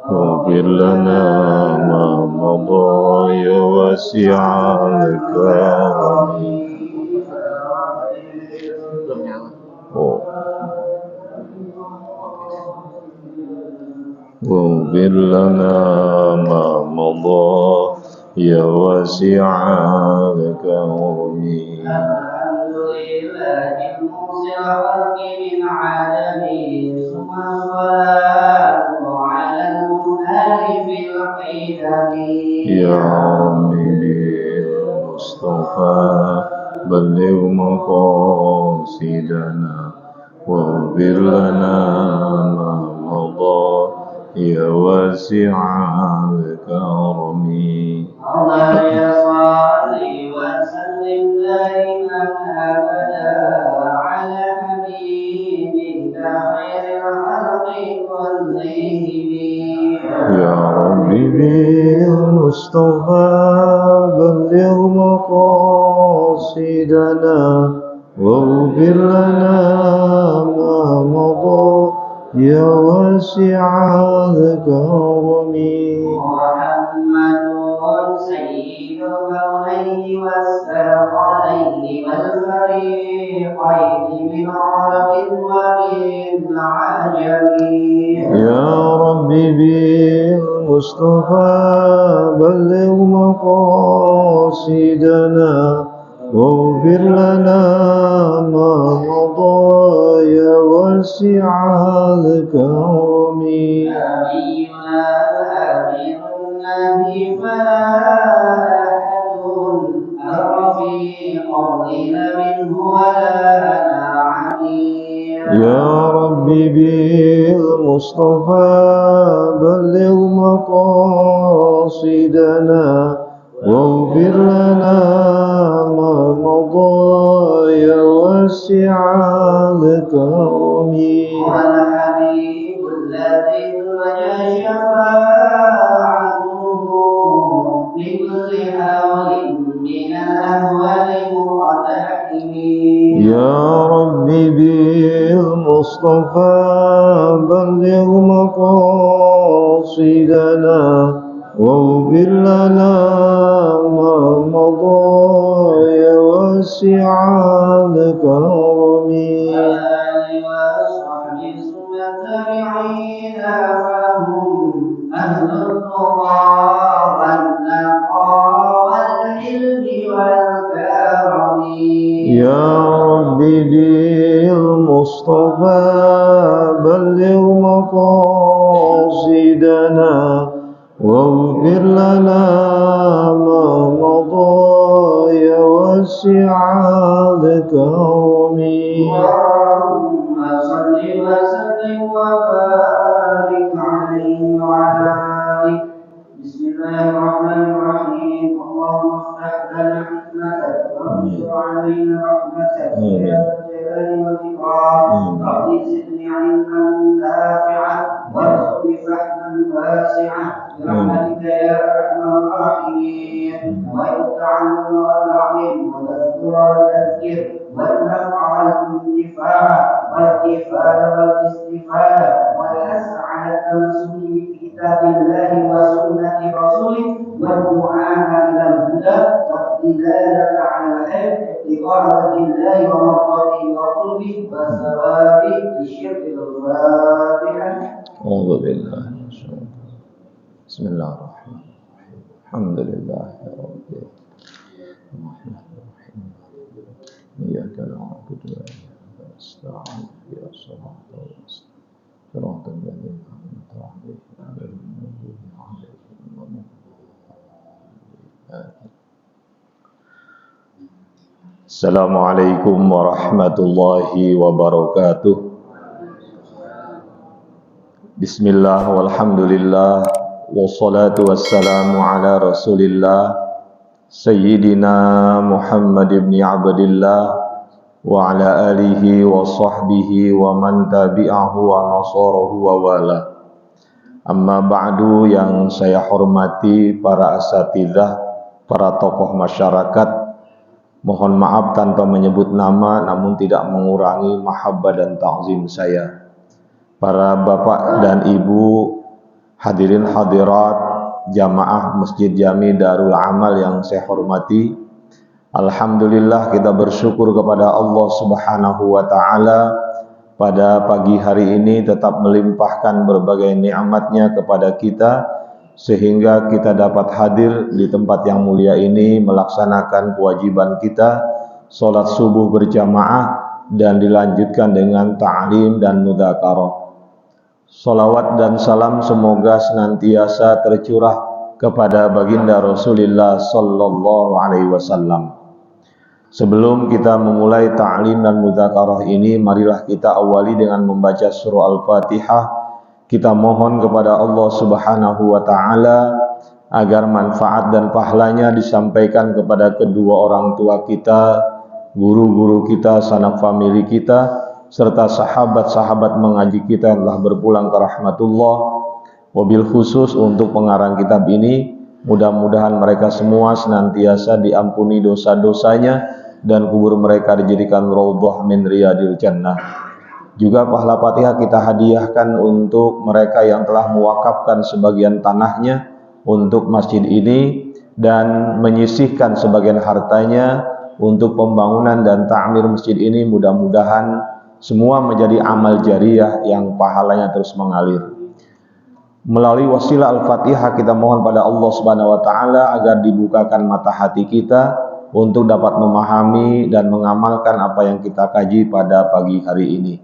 واغفر لنا ما مضى يا واسع الكرم. واغفر لنا ما مضى يا واسع الكرم. الحمد لله المرسل الخلق من عدم ثم الصلاة على المنهل في القدم. يا ربي بالمصطفى بلغ مقاصدنا واغفر لنا ما مضى يا واسع الكرم. اللهم صل وسلم دائما ابدا على حبيبك خير الخلق كلهم. يا ربي بالمصطفى بلغ مقاصدنا واغفر لنا ما مضى يا واسع الكرم. محمد سيد الكونين والثقلين والفريقين من عرب ومن عجم. يا ربي بالمصطفى بلغ مقاصدنا واغفر لنا ما مضى يا واسع الكرم. نبينا الأمين النبي فلا أحد الرفيق قيل منه ولا عمير. يا ربي بالمصطفى بلغ مقاصدنا واغفر لنا ما مضى يا واسع الكرم. والحبيب الذي رجا شفاعته بكل حول من الأهوال مقتحم. يا ربي بالمصطفى بلغ مقاصدنا واغفر لنا ما مضى يا واسع الكرم. وصحبه ثم التابعين فهم أهل التقى والنقى والحلم والكرم. يا ربي بالمصطفى بلغ مقاصدنا واغفر لنا ما مضى يا واسع الكرم. اللهم صل وسلم وبارك عليه وعلى آله. بسم الله الرحمن الرحيم. اللهم افتح لنا حكمتك وانشر علينا رحمتك يا ذا الجلال والإكرام. رب زدني علما نافعا وارزقني فهما واسعا برحمتك يا أرحم الراحمين. ويتعلم والعلم والذكر والتذكير والنفع والانتفاع والكفاية والاستفادة والحث على التمسك بكتاب الله وسنة رسوله والدعاء إلى الهدى والدلالة على الخير ابتغاء وجه الله ومرضاته وقربه والثواب بالشرك الفاتحة. أعوذ بالله من الشيطان. بسم الله الرحمن الرحيم. الحمد لله رب العالمين. إياك نعبد وإياك نستعين اهدنا الصراط المستقيم صراط الذين أنعمت عليهم غير المغضوب عليهم ولا الضالين. Assalamualaikum warahmatullahi wabarakatuh. Bismillah walhamdulillah wassalatu wassalamu ala rasulillah Sayyidina Muhammad ibn Abdillah wa ala alihi wa sahbihi wa man tabi'ahu wa nasarahu wa wala. Amma ba'du, yang saya hormati para asatidzah, para tokoh masyarakat, Mohon maaf tanpa menyebut nama, namun tidak mengurangi mahabbah dan ta'zim saya. Para bapak dan ibu, hadirin hadirat, jamaah Masjid Jami Darul Amal yang saya hormati, alhamdulillah kita bersyukur kepada Allah Subhanahu wa taala pada pagi hari ini tetap melimpahkan berbagai nikmat-Nya kepada kita sehingga kita dapat hadir di tempat yang mulia ini melaksanakan kewajiban kita salat subuh berjamaah dan dilanjutkan dengan ta'lim dan mudzakarah. Salawat dan salam semoga senantiasa tercurah kepada baginda Rasulullah sallallahu alaihi wasallam. Sebelum kita memulai ta'lim dan mudzakarah ini, marilah kita awali dengan membaca surah Al-Fatihah. Kita mohon kepada Allah Subhanahu wa taala agar manfaat dan pahalanya disampaikan kepada kedua orang tua kita, guru-guru kita, sanak famili kita, serta sahabat-sahabat mengaji kita yang telah berpulang ke rahmatullah. Wabil khusus untuk pengarang kitab ini, mudah-mudahan mereka semua senantiasa diampuni dosa-dosanya dan kubur mereka dijadikan raudhah min riyadil jannah. Juga pahala Fatihah kita hadiahkan untuk mereka yang telah mewakafkan sebagian tanahnya untuk masjid ini dan menyisihkan sebagian hartanya untuk pembangunan dan ta'mir masjid ini. Mudah-mudahan semua menjadi amal jariyah yang pahalanya terus mengalir. Melalui wasilah Al-Fatihah kita mohon pada Allah Subhanahu wa taala agar dibukakan mata hati kita untuk dapat memahami dan mengamalkan apa yang kita kaji pada pagi hari ini.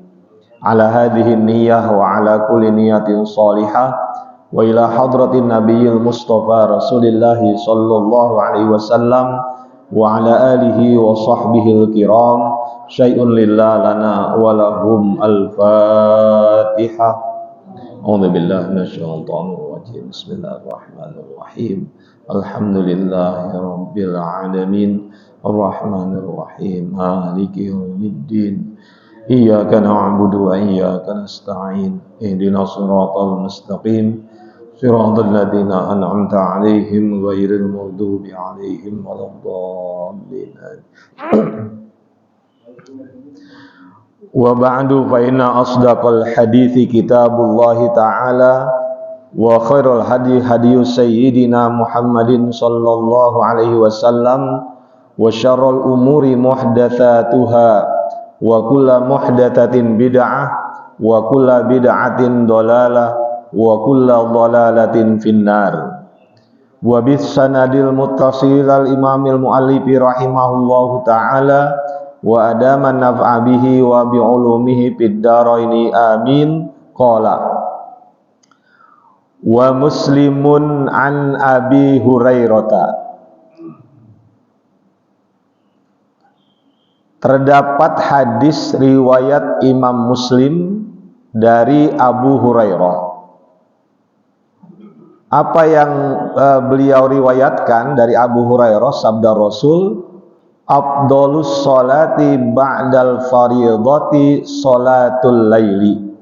Ala hadhihi niyyah wa ala kulli niyatin shalihah wa ila hadratin nabiyil mustafa Rasulillah sallallahu alaihi wasallam wa ala alihi wa sahbihi al-kiram. Syai'un lillah lana wa lahum al-Fatihah. A'udzu billahi minasyaitonir rajim. Bismillahirrahmanirrahim. Alhamdulillahi rabbil alamin. Arrahmanir rahim. Maliki yaumiddin. Iyyaka na'budu wa iyyaka nasta'in. Ihdinas siratal mustaqim. Siratal ladzina an'amta 'alaihim ghairil maghdubi 'alaihim waladdallin. Wa ba'du fa inna asdaqal hadithi kitabullahi ta'ala wa khairul hadi hadiyu sayyidina Muhammadin sallallahu alaihi wasallam wa syarrul umuri muhdatsatuha wa kullu muhdatsatin bid'ah wa kullu bid'atin dhalalah wa kullu dhalalatin finnar. Wa bis sanadil muttasil al imamil muallifi rahimahullahu ta'ala wa adaman naf'a bihi wa bi ulumihi fid dharaini amin. Qala wa Muslimun an Abi Hurairah. Terdapat hadis riwayat Imam Muslim dari Abu Hurairah. Apa yang beliau riwayatkan dari Abu Hurairah, sabda Rasul, afdhalus sholati ba'dal fardhati sholatul laili.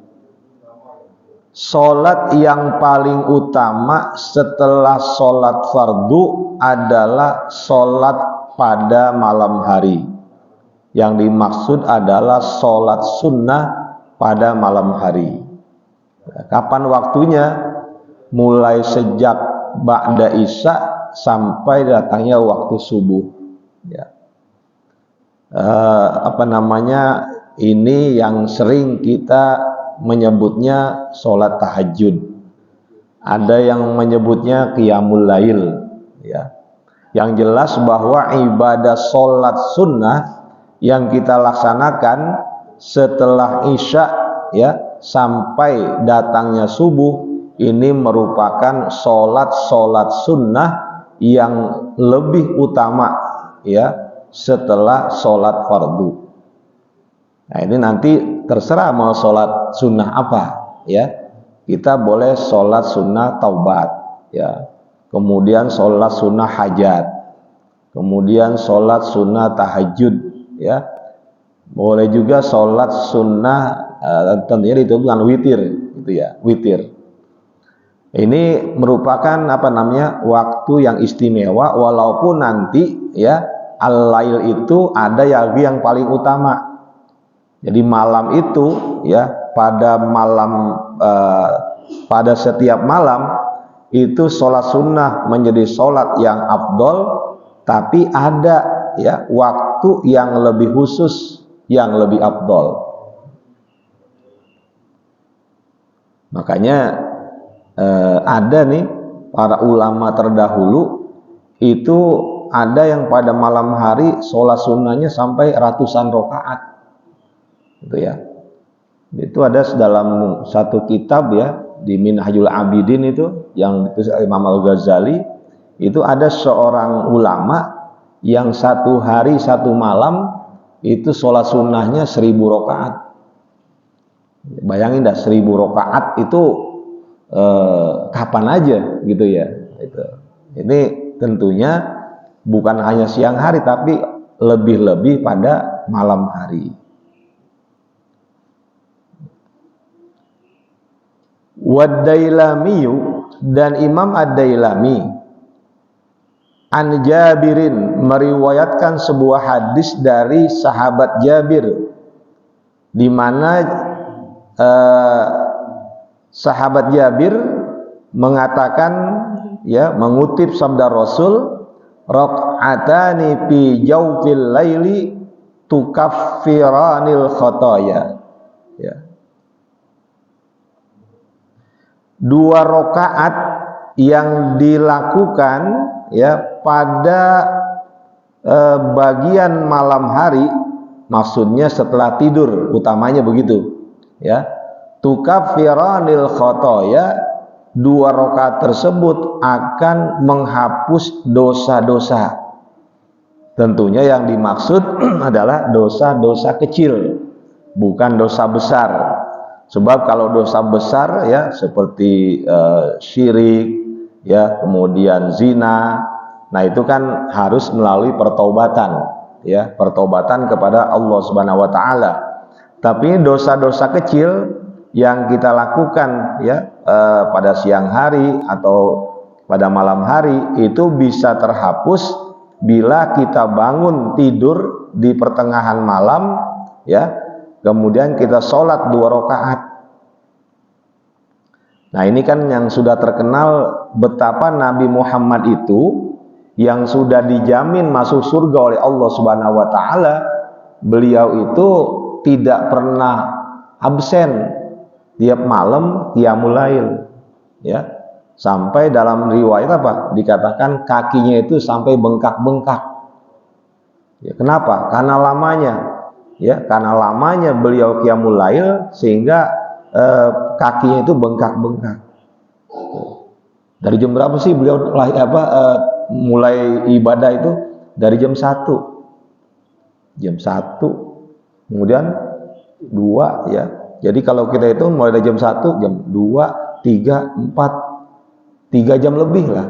Salat yang paling utama setelah salat fardu adalah salat pada malam hari. Yang dimaksud adalah salat sunnah pada malam hari. Kapan waktunya? Mulai sejak ba'da isya sampai datangnya waktu subuh. Ya. Ini yang sering kita menyebutnya sholat tahajud. Ada yang menyebutnya qiyamul lail, ya. Yang jelas bahwa ibadah sholat sunnah yang kita laksanakan setelah isya, ya, sampai datangnya subuh, ini merupakan sholat sunnah yang lebih utama, ya, setelah sholat fardu. Nah, ini nanti terserah mau sholat sunnah apa, ya. Kita boleh sholat sunnah taubat, ya. Kemudian sholat sunnah hajat, kemudian sholat sunnah tahajud, ya. Boleh juga sholat sunnah tentunya itu bukan witir, gitu ya, witir. Ini merupakan waktu yang istimewa, walaupun nanti, ya, al-lail itu ada yang paling utama. Jadi malam itu ya, pada setiap malam itu sholat sunnah menjadi sholat yang afdol, tapi ada ya waktu yang lebih khusus, yang lebih afdol. Makanya ada nih para ulama terdahulu itu ada yang pada malam hari sholat sunnahnya sampai ratusan rakaat, gitu ya. Itu ada dalam satu kitab ya, di Minhajul Abidin itu yang ditulis Imam Al-Ghazali. Itu ada seorang ulama yang satu hari satu malam itu sholat sunnahnya 1000 rakaat. Bayangin dah, 1000 rakaat itu kapan aja gitu ya. Ini tentunya bukan hanya siang hari, tapi lebih-lebih pada malam hari. Wad-Dailami, dan Imam Ad-Dailami an Jabirin meriwayatkan sebuah hadis dari sahabat Jabir, di mana sahabat Jabir mengatakan ya, mengutip sabda Rasul, raq'atani fi jawfil laili tukaffiranil khotoya, ya. 2 rakaat yang dilakukan ya pada bagian malam hari, maksudnya setelah tidur, utamanya begitu ya. Tukaffiranil khotoya, 2 rakaat tersebut akan menghapus dosa-dosa. Tentunya yang dimaksud adalah dosa-dosa kecil, bukan dosa besar. Sebab kalau dosa besar ya seperti syirik ya, kemudian zina, nah itu kan harus melalui pertobatan ya, pertobatan kepada Allah Subhanahu wa taala. Tapi dosa-dosa kecil yang kita lakukan ya pada siang hari atau pada malam hari itu bisa terhapus bila kita bangun tidur di pertengahan malam ya, kemudian kita sholat 2 rakaat. Nah ini kan yang sudah terkenal betapa Nabi Muhammad itu yang sudah dijamin masuk surga oleh Allah Subhanahu wa taala. Beliau itu tidak pernah absen, tiap malam qiyamul lail ya. Sampai dalam riwayat apa? Dikatakan kakinya itu sampai bengkak-bengkak. Ya, kenapa? Karena lamanya. Ya, karena lamanya beliau qiyamul lail sehingga kakinya itu bengkak-bengkak. Dari jam berapa sih beliau mulai ibadah itu? Dari jam 1. Jam 1. Kemudian 2 ya. Jadi kalau kita itu mulai dari jam 1, jam 2, 3, 4, 3 jam lebih lah.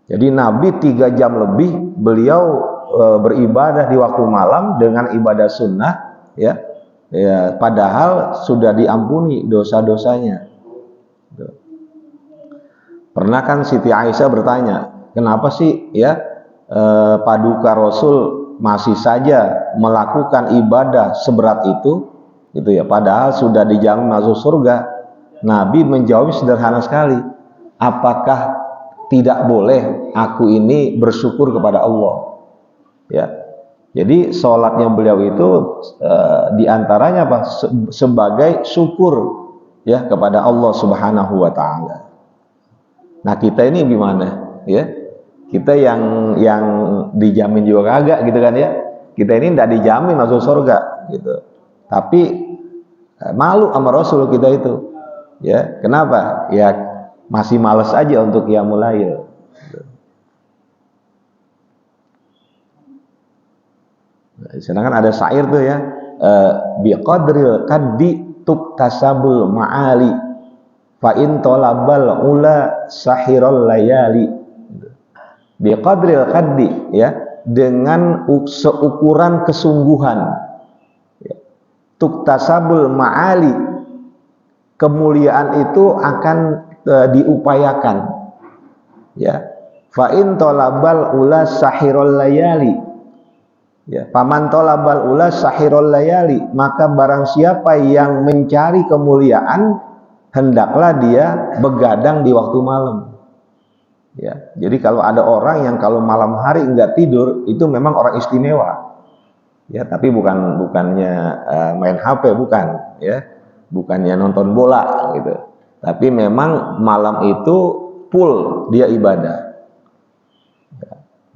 Jadi Nabi 3 jam lebih beliau beribadah di waktu malam dengan ibadah sunnah ya, ya padahal sudah diampuni dosa-dosanya. Pernah kan Siti Aisyah bertanya, kenapa sih ya paduka Rasul masih saja melakukan ibadah seberat itu gitu ya, padahal sudah dijamin masuk surga. Nabi menjawab sederhana sekali, apakah tidak boleh aku ini bersyukur kepada Allah? Ya, jadi sholatnya beliau itu diantaranya apa? Sebagai syukur ya kepada Allah Subhanahu wa taala. Nah kita ini gimana ya? Kita yang dijamin juga kagak gitu kan ya? Kita ini tidak dijamin masuk surga gitu. Tapi malu sama Rasul kita itu ya. Kenapa? Ya masih malas aja untuk qiyamul lail. Sedangkan ada syair tuh ya, biqadril kaddi tuktasabul ma'ali fa in talabal ula sahirul layali. Biqadril kaddi ya, dengan seukuran kesungguhan ya. Tuktasabul ma'ali, kemuliaan itu akan diupayakan ya. Fa in talabal ula sahirul layali, Ya, paman tolabal ula sahirul layali, maka barang siapa yang mencari kemuliaan hendaklah dia begadang di waktu malam. Ya, jadi kalau ada orang yang kalau malam hari enggak tidur, itu memang orang istimewa. Ya, tapi bukannya main HP, bukan, ya. Bukannya nonton bola gitu. Tapi memang malam itu full dia ibadah.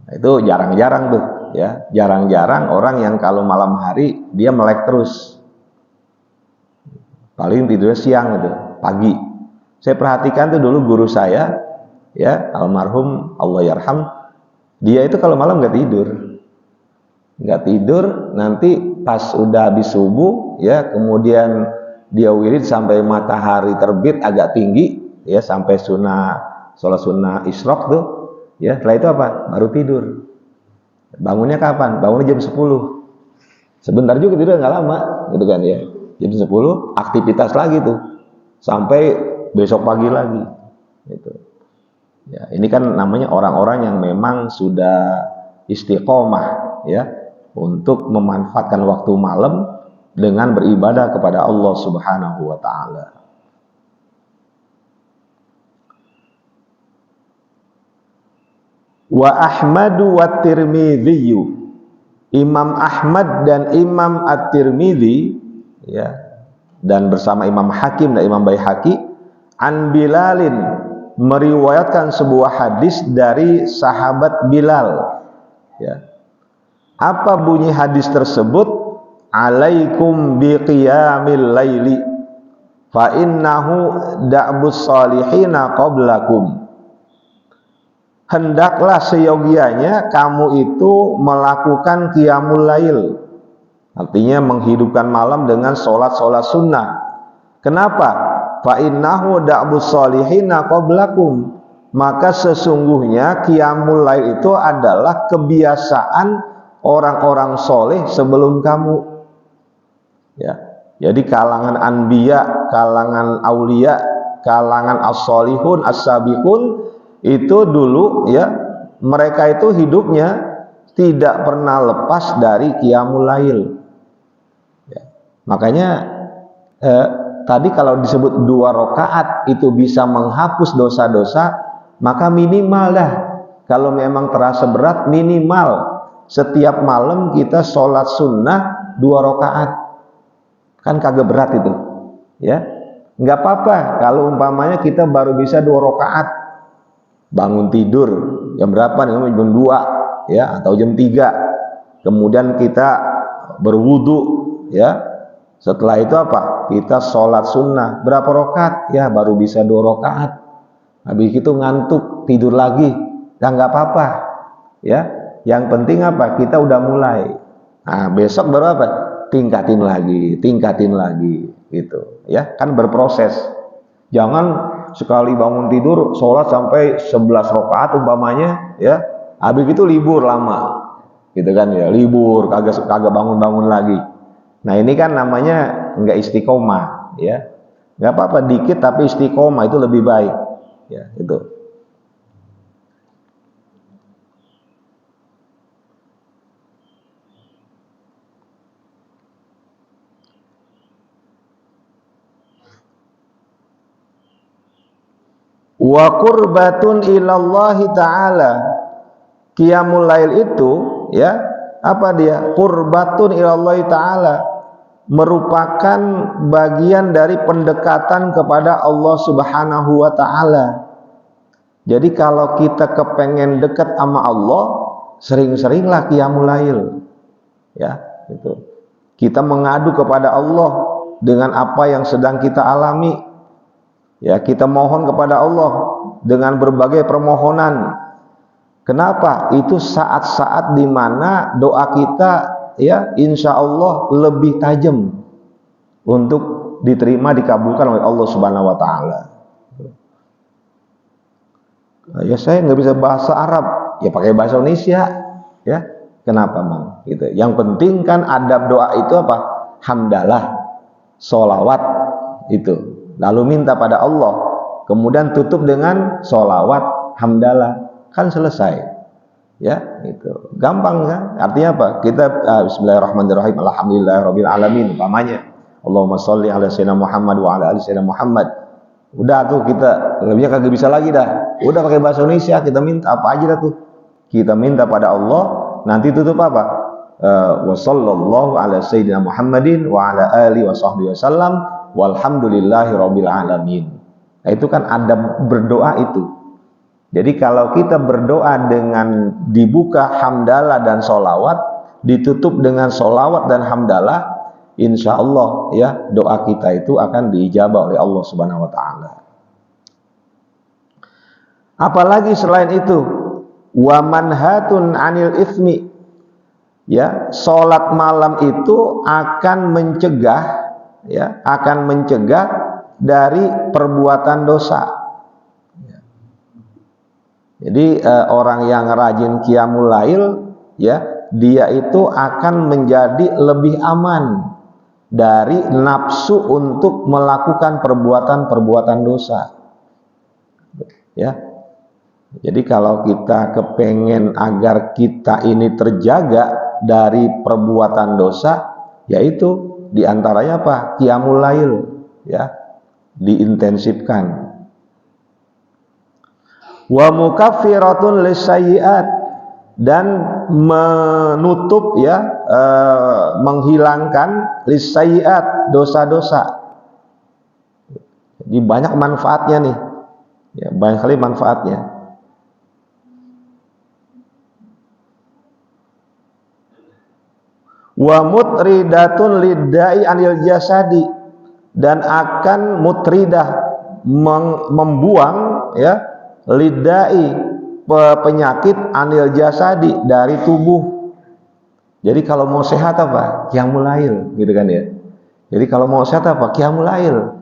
Nah, itu jarang-jarang tuh, ya. Jarang-jarang orang yang kalau malam hari dia melek terus. Paling tidurnya siang gitu, pagi. Saya perhatikan tuh dulu guru saya, ya, almarhum Allah yarham, dia itu kalau malam nggak tidur, nanti pas udah habis subuh, ya, kemudian dia wirid sampai matahari terbit agak tinggi, ya, sampai sholat sunnah isyraq tuh, ya, setelah itu apa? Baru tidur. Bangunnya kapan? Bangunnya jam 10. Sebentar juga tidur, nggak lama, gitu kan, ya. Jam 10 aktivitas lagi tuh sampai besok pagi lagi, gitu. Ya, ini kan namanya orang-orang yang memang sudah istiqomah, ya, untuk memanfaatkan waktu malam dengan beribadah kepada Allah Subhanahu wa taala. Wa Ahmadu wa Tirmidzi, Imam Ahmad dan Imam At-Tirmidzi, ya, dan bersama Imam Hakim dan Imam Baihaqi, an Bilalin, meriwayatkan sebuah hadis dari sahabat Bilal, ya. Apa bunyi hadis tersebut? Alaikum biqiyamil laili fa innahu da'bus salihina qablakum. Hendaklah seyogianya kamu itu melakukan qiyamul lail, artinya menghidupkan malam dengan sholat-sholat sunnah. Kenapa? Fa innahu da'bus salihina qablakum, maka sesungguhnya qiyamul lail itu adalah kebiasaan orang-orang soleh sebelum kamu. Ya, jadi kalangan anbiya, kalangan aulia, kalangan as-solihun, as-sabiqun itu dulu, ya, mereka itu hidupnya tidak pernah lepas dari qiyamul lail. Ya, makanya tadi kalau disebut 2 rakaat itu bisa menghapus dosa-dosa, maka minimal dah, kalau memang terasa berat, minimal setiap malam kita sholat sunnah 2 rakaat. Kan kagak berat itu, ya. Nggak apa-apa kalau umpamanya kita baru bisa 2 rakaat, bangun tidur jam berapa nih? Jam 2, ya, atau jam 3. Kemudian kita berwudu, ya. Setelah itu apa? Kita sholat sunnah berapa rakaat? Ya, baru bisa 2 rakaat. Habis itu ngantuk, tidur lagi. Ya nggak apa-apa, ya. Yang penting apa? Kita udah mulai. Nah, besok baru apa? Tingkatin lagi, gitu, ya. Kan berproses. Jangan sekali bangun tidur sholat sampai 11 rakaat umpamanya, ya. Habis itu libur lama, gitu kan, ya. Libur, kagak bangun lagi. Nah, ini kan namanya enggak istiqomah, ya. Enggak apa-apa dikit tapi istiqomah itu lebih baik, ya, itu. Wa qurbatun ilallahi ta'ala, qiyamul lail itu, ya, apa dia? Qurbatun ilallahi ta'ala, merupakan bagian dari pendekatan kepada Allah Subhanahu wa ta'ala. Jadi kalau kita kepengen dekat sama Allah, sering-seringlah qiyamul lail, ya, itu. Kita mengadu kepada Allah dengan apa yang sedang kita alami. Ya, kita mohon kepada Allah dengan berbagai permohonan. Kenapa? Itu saat-saat di mana doa kita, ya, insya Allah lebih tajam untuk diterima, dikabulkan oleh Allah Subhanahu wa taala. Ya, saya nggak bisa bahasa Arab, ya pakai bahasa Indonesia, ya. Kenapa, Bang? Gitu. Yang penting kan adab doa itu apa? Hamdalah, sholawat itu. Lalu minta pada Allah, kemudian tutup dengan sholawat, hamdalah, kan selesai. Ya, itu gampang kan? Artinya apa? Kita bismillahirrahmanirrahim, alhamdulillahirabbil alamin umpamanya. Allahumma sholli ala sayyidina Muhammad wa ala ali sayyidina Muhammad. Udah tuh kita lebihnya kagak bisa lagi dah. Udah pakai bahasa Indonesia, kita minta apa aja dah tuh. Kita minta pada Allah, nanti tutup apa? Wa sallallahu ala sayyidina Muhammadin wa ala alihi wa sahbihi wasallam walhamdulillahirabbil alamin. Nah, itu kan adab berdoa itu. Jadi kalau kita berdoa dengan dibuka hamdalah dan solawat, ditutup dengan solawat dan hamdalah, insya Allah ya doa kita itu akan diijabah oleh Allah Subhanahu Wa Taala. Apalagi selain itu, wa manhatun anil ismi, ya solat malam itu akan mencegah, ya akan mencegah dari perbuatan dosa. Jadi orang yang rajin qiyamul lail, ya dia itu akan menjadi lebih aman dari nafsu untuk melakukan perbuatan-perbuatan dosa. Ya, jadi kalau kita kepengen agar kita ini terjaga dari perbuatan dosa, yaitu diantaranya apa? Qiyamul lail, ya diintensifkan. Wa mukaffiratun lisayyi'at, dan menutup ya menghilangkan lisayyi'at, dosa-dosa. Jadi banyak manfaatnya nih. Ya, banyak kali manfaatnya. Wa mutridatun lidda'i anil jasadi, dan akan mutridah membuang ya lidai penyakit anil jasadi dari tubuh. Jadi kalau mau sehat apa? Qiyamul lail, gitu kan ya. Jadi kalau mau sehat apa? Qiyamul lail.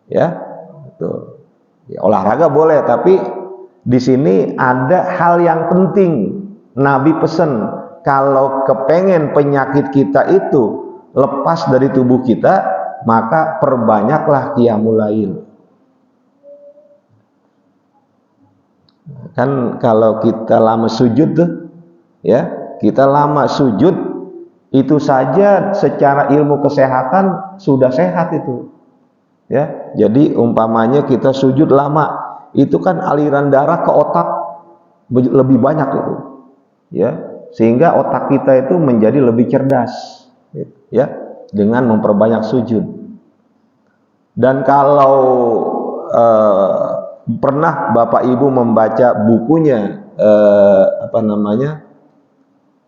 Ya. Itu. Ya, olahraga boleh, tapi di sini ada hal yang penting. Nabi pesan, kalau kepengen penyakit kita itu lepas dari tubuh kita, maka perbanyaklah qiyamul lail. Kan kalau kita lama sujud tuh, ya kita lama sujud, itu saja secara ilmu kesehatan sudah sehat itu, ya. Jadi umpamanya kita sujud lama, itu kan aliran darah ke otak lebih banyak itu, ya, sehingga otak kita itu menjadi lebih cerdas, ya, dengan memperbanyak sujud. Dan kalau pernah Bapak Ibu membaca bukunya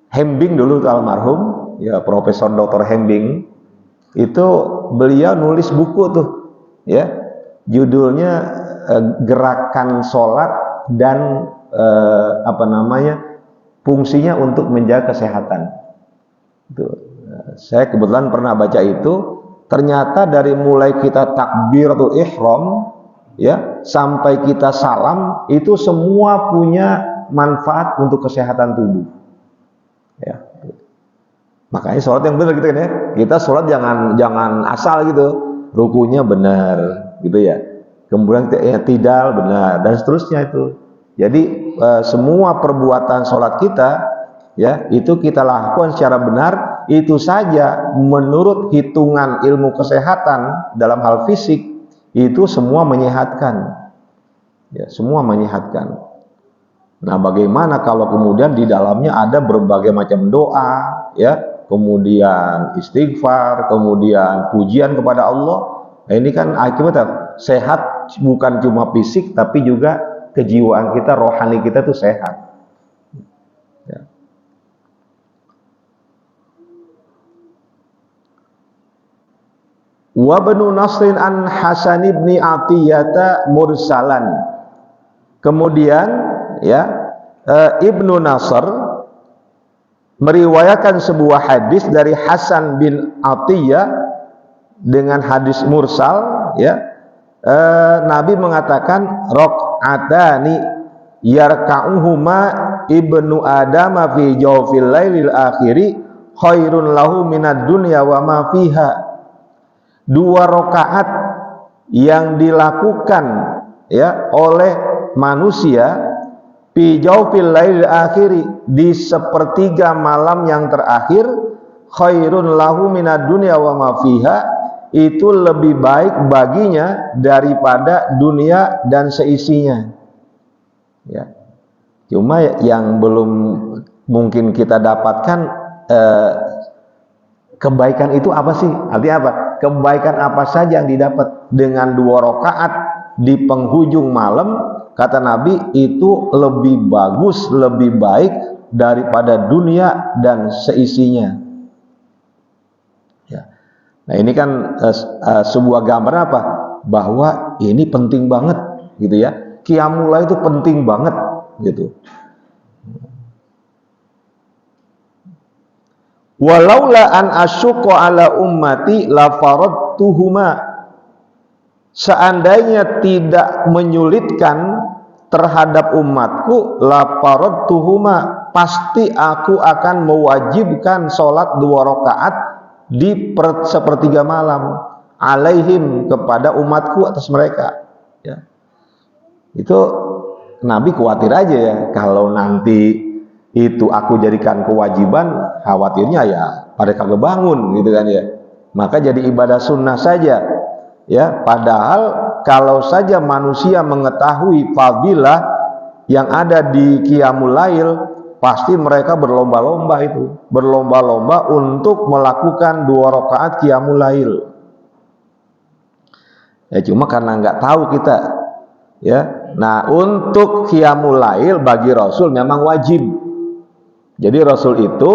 Hembing dulu almarhum, ya Profesor Dr. Hembing, itu beliau nulis buku tuh, ya judulnya Gerakan Sholat dan fungsinya untuk menjaga kesehatan. Itu saya kebetulan pernah baca itu. Ternyata dari mulai kita takbiratul ihram, ya sampai kita salam, itu semua punya manfaat untuk kesehatan tubuh, ya. Makanya sholat yang benar gitu kan ya, kita sholat jangan asal gitu, rukunya benar gitu ya, kemudian i'tidal benar dan seterusnya itu. Jadi semua perbuatan sholat kita, ya itu kita lakukan secara benar, itu saja menurut hitungan ilmu kesehatan dalam hal fisik, itu semua menyehatkan, ya semua menyehatkan. Nah, bagaimana kalau kemudian di dalamnya ada berbagai macam doa, ya, kemudian istighfar, kemudian pujian kepada Allah. Nah, ini kan akibatnya sehat, bukan cuma fisik tapi juga kejiwaan kita, rohani kita tuh sehat. Ya. Wa Ibnu Nasrin an Hasan ibn Atiyata mursalan. Kemudian ya Ibnu Nasr meriwayatkan sebuah hadis dari Hasan bin Atiyah dengan hadis mursal, ya. Nabi mengatakan raq'atani yarka'uhuma ibnu adama fi jawfil lailil akhiri khairun lahu minad dunya wa ma fiha. 2 rakaat yang dilakukan ya oleh manusia fi jawfil lail akhiri, di sepertiga malam yang terakhir, khairun lahu minad dunya wa ma fiha, itu lebih baik baginya daripada dunia dan seisinya. Ya. Cuma yang belum mungkin kita dapatkan, kebaikan itu apa sih? Artinya apa? Kebaikan apa saja yang didapat dengan 2 rakaat di penghujung malam, kata Nabi, itu lebih bagus, lebih baik daripada dunia dan seisinya. Ya. Nah, ini kan sebuah gambaran apa? Bahwa ini penting banget, gitu ya. Qiyamul Lail itu penting banget, gitu. Walaula an asyqa ala ummati la faradtuhuma, seandainya tidak menyulitkan terhadap umatku, la faradtuhuma, pasti aku akan mewajibkan sholat 2 rakaat di sepertiga malam, alaihim, kepada umatku, atas mereka. Ya. Itu Nabi khawatir aja ya, kalau nanti itu aku jadikan kewajiban, khawatirnya ya pada kagak bangun, gitu kan ya. Maka jadi ibadah sunnah saja, ya. Padahal kalau saja manusia mengetahui fadilah yang ada di Qiyamul Lail, pasti mereka berlomba-lomba untuk melakukan 2 rakaat Qiyamul Lail. Ya, cuma karena nggak tahu kita, ya. Nah, untuk Qiyamul Lail bagi Rasul memang wajib. Jadi Rasul itu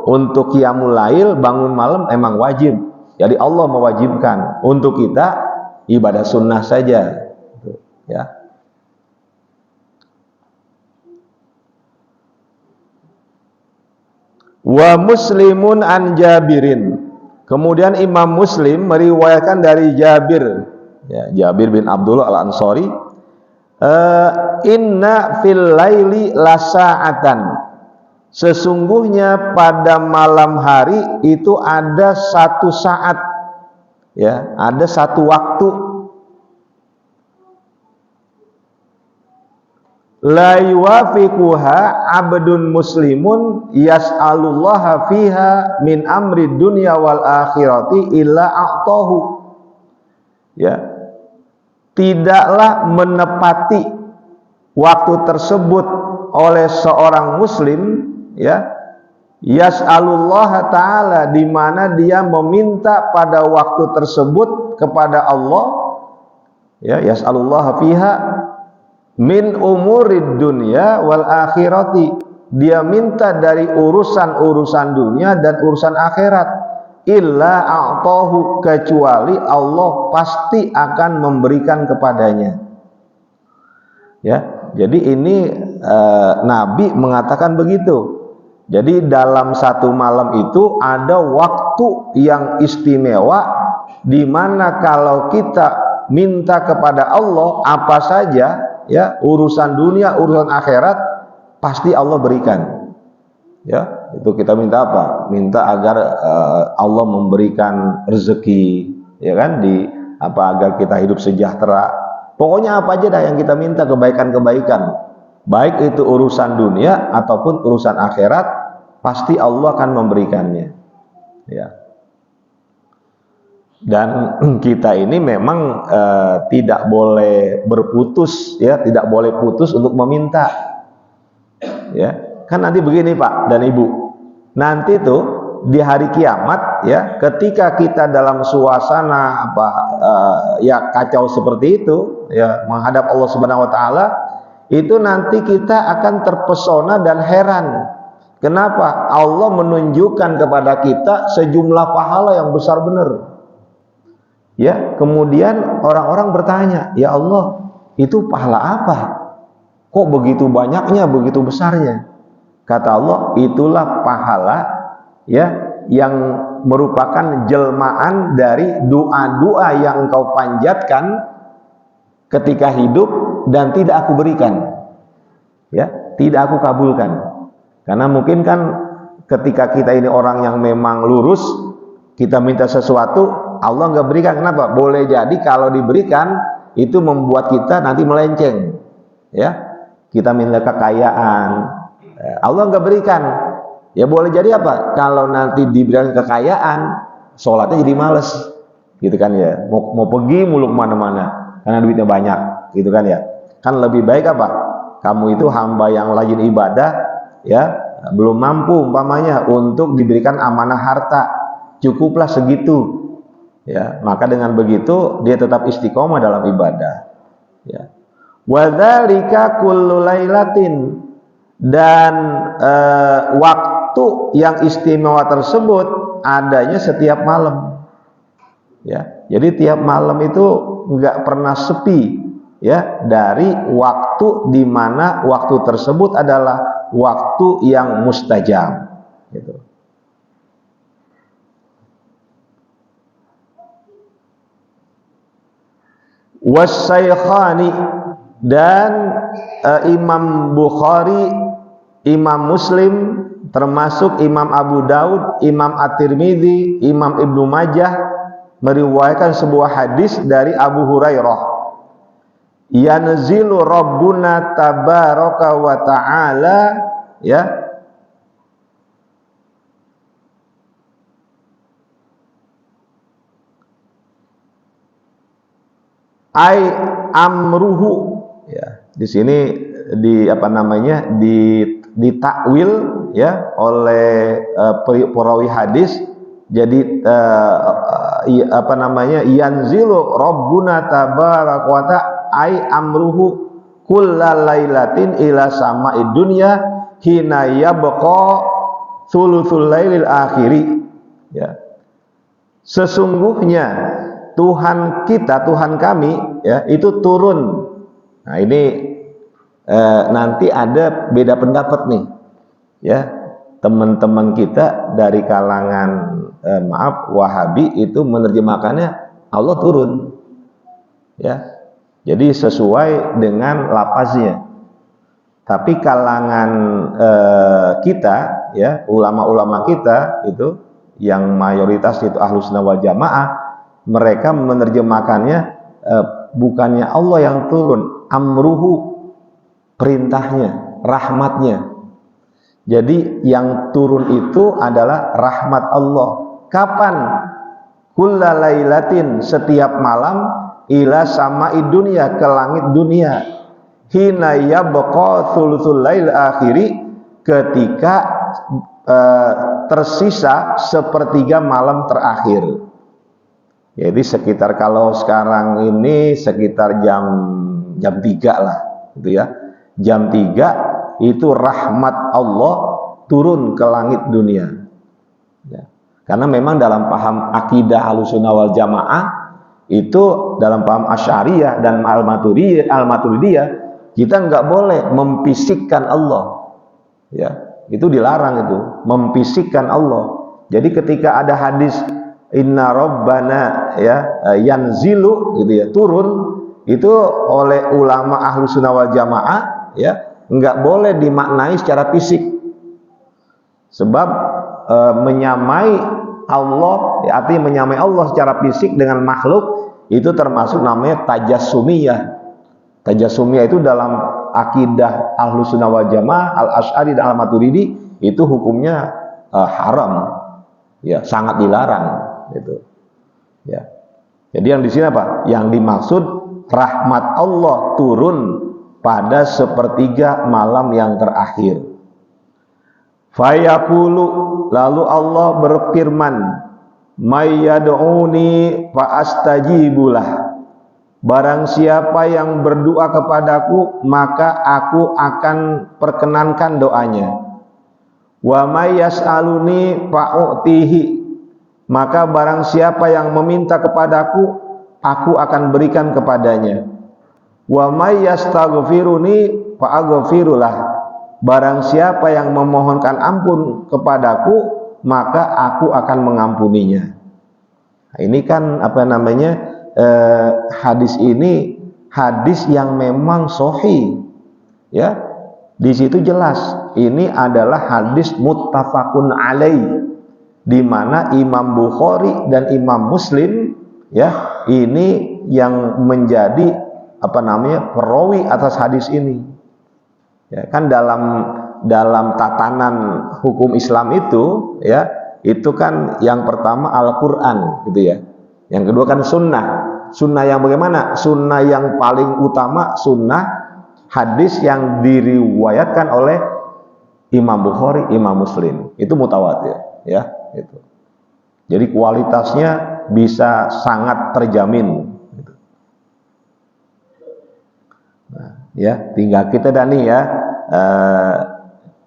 untuk Qiyamul Lail, bangun malam, emang wajib. Jadi Allah mewajibkan. Untuk kita ibadah sunnah saja, ya. Wa Muslimun an Jabirin. Kemudian Imam Muslim meriwayatkan dari Jabir, ya, Jabir bin Abdullah al-Ansari, inna fil laili lasa'atan, sesungguhnya pada malam hari itu ada 1 saat, ya, ada 1 waktu. La yuwafiquha abdun muslimun yas'alullaha fiha min amri dunya wal akhirati illa a'tahu. Ya. Tidaklah menepati waktu tersebut oleh seorang muslim, ya, yas'alullaha ta'ala, di mana dia meminta pada waktu tersebut kepada Allah, ya, yas'alullaha fiha min umurid dunya wal akhirati, dia minta dari urusan-urusan dunia dan urusan akhirat, illa a'tahu, kecuali Allah pasti akan memberikan kepadanya. Ya, jadi ini Nabi mengatakan begitu. Jadi dalam 1 malam itu ada waktu yang istimewa, di mana kalau kita minta kepada Allah apa saja, ya, urusan dunia, urusan akhirat, pasti Allah berikan. Ya, itu kita minta apa? Minta agar Allah memberikan rezeki, ya kan, di apa, agar kita hidup sejahtera. Pokoknya apa aja dah yang kita minta, kebaikan-kebaikan, baik itu urusan dunia ataupun urusan akhirat, pasti Allah akan memberikannya. Ya. Dan kita ini memang tidak boleh berputus, ya, tidak boleh putus untuk meminta. Ya, kan nanti begini Pak dan Ibu, nanti tuh di hari kiamat, ya, ketika kita dalam suasana apa, ya, kacau seperti itu, ya, menghadap Allah Subhanahu wa taala, itu nanti kita akan terpesona dan heran. Kenapa? Allah menunjukkan kepada kita sejumlah pahala yang besar benar. Ya, kemudian orang-orang bertanya, "Ya Allah, itu pahala apa? Kok begitu banyaknya, begitu besarnya?" Kata Allah, itulah pahala, ya, yang merupakan jelmaan dari doa-doa yang engkau panjatkan ketika hidup dan tidak aku berikan, ya, tidak aku kabulkan. Karena mungkin kan ketika kita ini orang yang memang lurus, kita minta sesuatu, Allah nggak berikan. Kenapa? Boleh jadi kalau diberikan itu membuat kita nanti melenceng, ya. kita minta kekayaan, Allah nggak berikan. Ya boleh jadi apa? Kalau nanti diberikan kekayaan, sholatnya jadi males, gitu kan ya. Mau pergi mulu kemana-mana karena duitnya banyak, gitu kan ya. Kan lebih baik apa? Kamu itu hamba yang rajin ibadah, ya, belum mampu umpamanya untuk diberikan amanah harta, cukuplah segitu, ya. Maka dengan begitu dia tetap istiqomah dalam ibadah, ya. Wadzalika kullu lailatin, dan waktu yang istimewa tersebut adanya setiap malam, ya. Jadi tiap malam itu nggak pernah sepi, ya, dari waktu di mana waktu tersebut adalah waktu yang mustajab, gitu. Wasyaikhani, dan Imam Bukhari, Imam Muslim, termasuk Imam Abu Daud, Imam At-Tirmidzi, Imam Ibnu Majah meriwayatkan sebuah hadis dari Abu Hurairah. Yanzilu Rabbuna tabaraka wa ta'ala, ya, ai amruhu, ya. Di sini ditakwil, ya, oleh perawi hadis. Jadi yanzilu Rabbuna tabaraka wa ta'ala ai amruhu kullalailatin ila sama'id dunya hina yabqa thuluthul lailil akhiri, ya. Sesungguhnya Tuhan kita, Tuhan kami, ya, itu turun. Nah ini nanti ada beda pendapat nih, ya. Teman-teman kita dari kalangan Wahabi itu menerjemahkannya Allah turun, ya. Jadi sesuai dengan lafaznya. Tapi kalangan kita, ya, ulama-ulama kita itu yang mayoritas itu Ahlussunnah wal Jamaah, mereka menerjemahkannya bukannya Allah yang turun, amruhu, perintahnya, rahmatnya. Jadi yang turun itu adalah rahmat Allah. Kapan? Kullalailatin, setiap malam, ila sama'id dunya, ke langit dunia, hina yabqa thuluthul lail akhiri, ketika tersisa sepertiga malam terakhir. Jadi sekitar, kalau sekarang ini sekitar jam 3 lah, gitu ya. Jam 3 itu rahmat Allah turun ke langit dunia, ya. Karena memang dalam paham akidah Ahlussunnah wal Jamaah, itu dalam paham Asy'ariyah dan Al-Maturidiyah, kita nggak boleh memfisikkan Allah, ya. Itu dilarang, itu memfisikkan Allah. Jadi ketika ada hadis inna rabbana, ya, yanzilu, gitu ya, turun, itu oleh ulama Ahlussunnah wal Jamaah, ya, nggak boleh dimaknai secara fisik, sebab menyamai Allah, ya, artinya menyamai Allah secara fisik dengan makhluk, itu termasuk namanya tajassumiyah. Tajassumiyah itu dalam akidah Ahlussunnah wal Jamaah, Al-Asy'ari dan Al-Maturidi, itu hukumnya haram, ya, sangat dilarang, gitu, ya. Jadi yang di sini apa? Yang dimaksud rahmat Allah turun pada sepertiga malam yang terakhir. Fayaqulu, lalu Allah berfirman, may yad'uni fa astajibulah, barang siapa yang berdoa kepadaku maka aku akan perkenankan doanya. Wa may yas'aluni fa u'tihi, maka barang siapa yang meminta kepadaku aku akan berikan kepadanya. Wa may yastaghfiruni fa aghfirulah, barang siapa yang memohonkan ampun kepadaku maka aku akan mengampuninya. Nah, ini kan hadis ini hadis yang memang sahih, ya. Di situ jelas ini adalah hadis muttafaqun alaih, di mana Imam Bukhari dan Imam Muslim, ya, ini yang menjadi perawi atas hadis ini. Ya, kan dalam tatanan hukum Islam itu, ya, itu kan yang pertama Al-Qur'an gitu ya. Yang kedua kan sunnah. Sunnah yang bagaimana? Sunnah yang paling utama sunnah hadis yang diriwayatkan oleh Imam Bukhari, Imam Muslim. Itu mutawatir, ya, gitu. Jadi kualitasnya bisa sangat terjamin. Nah, ya, tinggal kita dan nih ya,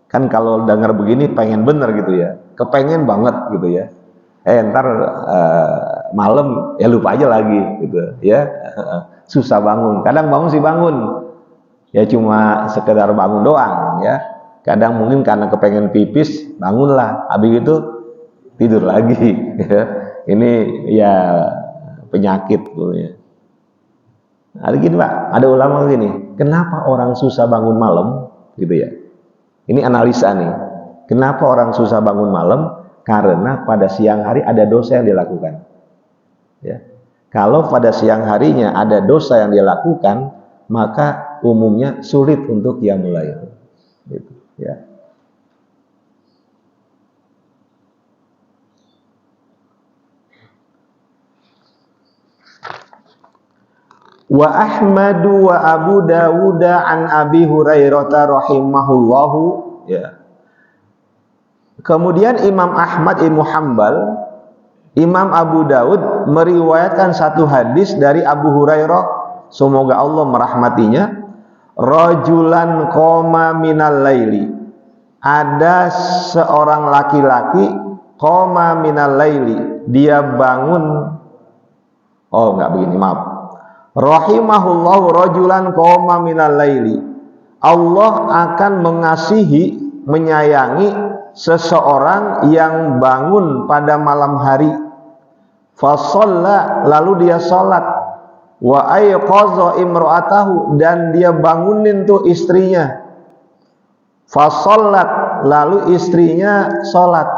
kan kalau dengar begini pengen bener gitu ya, kepengen banget gitu ya. Ntar malam ya lupa aja lagi gitu ya. Susah bangun. Kadang bangun sih bangun, ya cuma sekedar bangun doang ya. Kadang mungkin karena kepengen pipis bangunlah, habis itu tidur lagi. Ini ya penyakit ya. Ada gini Pak, ada ulama gini, kenapa orang susah bangun malam gitu ya. Ini analisa nih, kenapa orang susah bangun malam? Karena pada siang hari ada dosa yang dilakukan ya. Kalau pada siang harinya ada dosa yang dilakukan, maka umumnya sulit untuk qiyamul lail gitu ya. Wa Ahmadu wa Abu Dawud an Abi Hurairah rahimahullahu ya. Kemudian Imam Ahmad Ibnu Hanbal, Imam Abu Daud meriwayatkan satu hadis dari Abu Hurairah, semoga Allah merahmatinya, rajulan qoma minal laili. Ada seorang laki-laki qoma minal laili, dia bangun. Oh, enggak begini, maaf. Rahimahullahu rajulan qoma minal laili. Allah akan mengasihi, menyayangi seseorang yang bangun pada malam hari, fasalla, lalu dia salat, wa ayqaza imra'atahu, dan dia bangunin tuh istrinya, fasallat, lalu istrinya salat.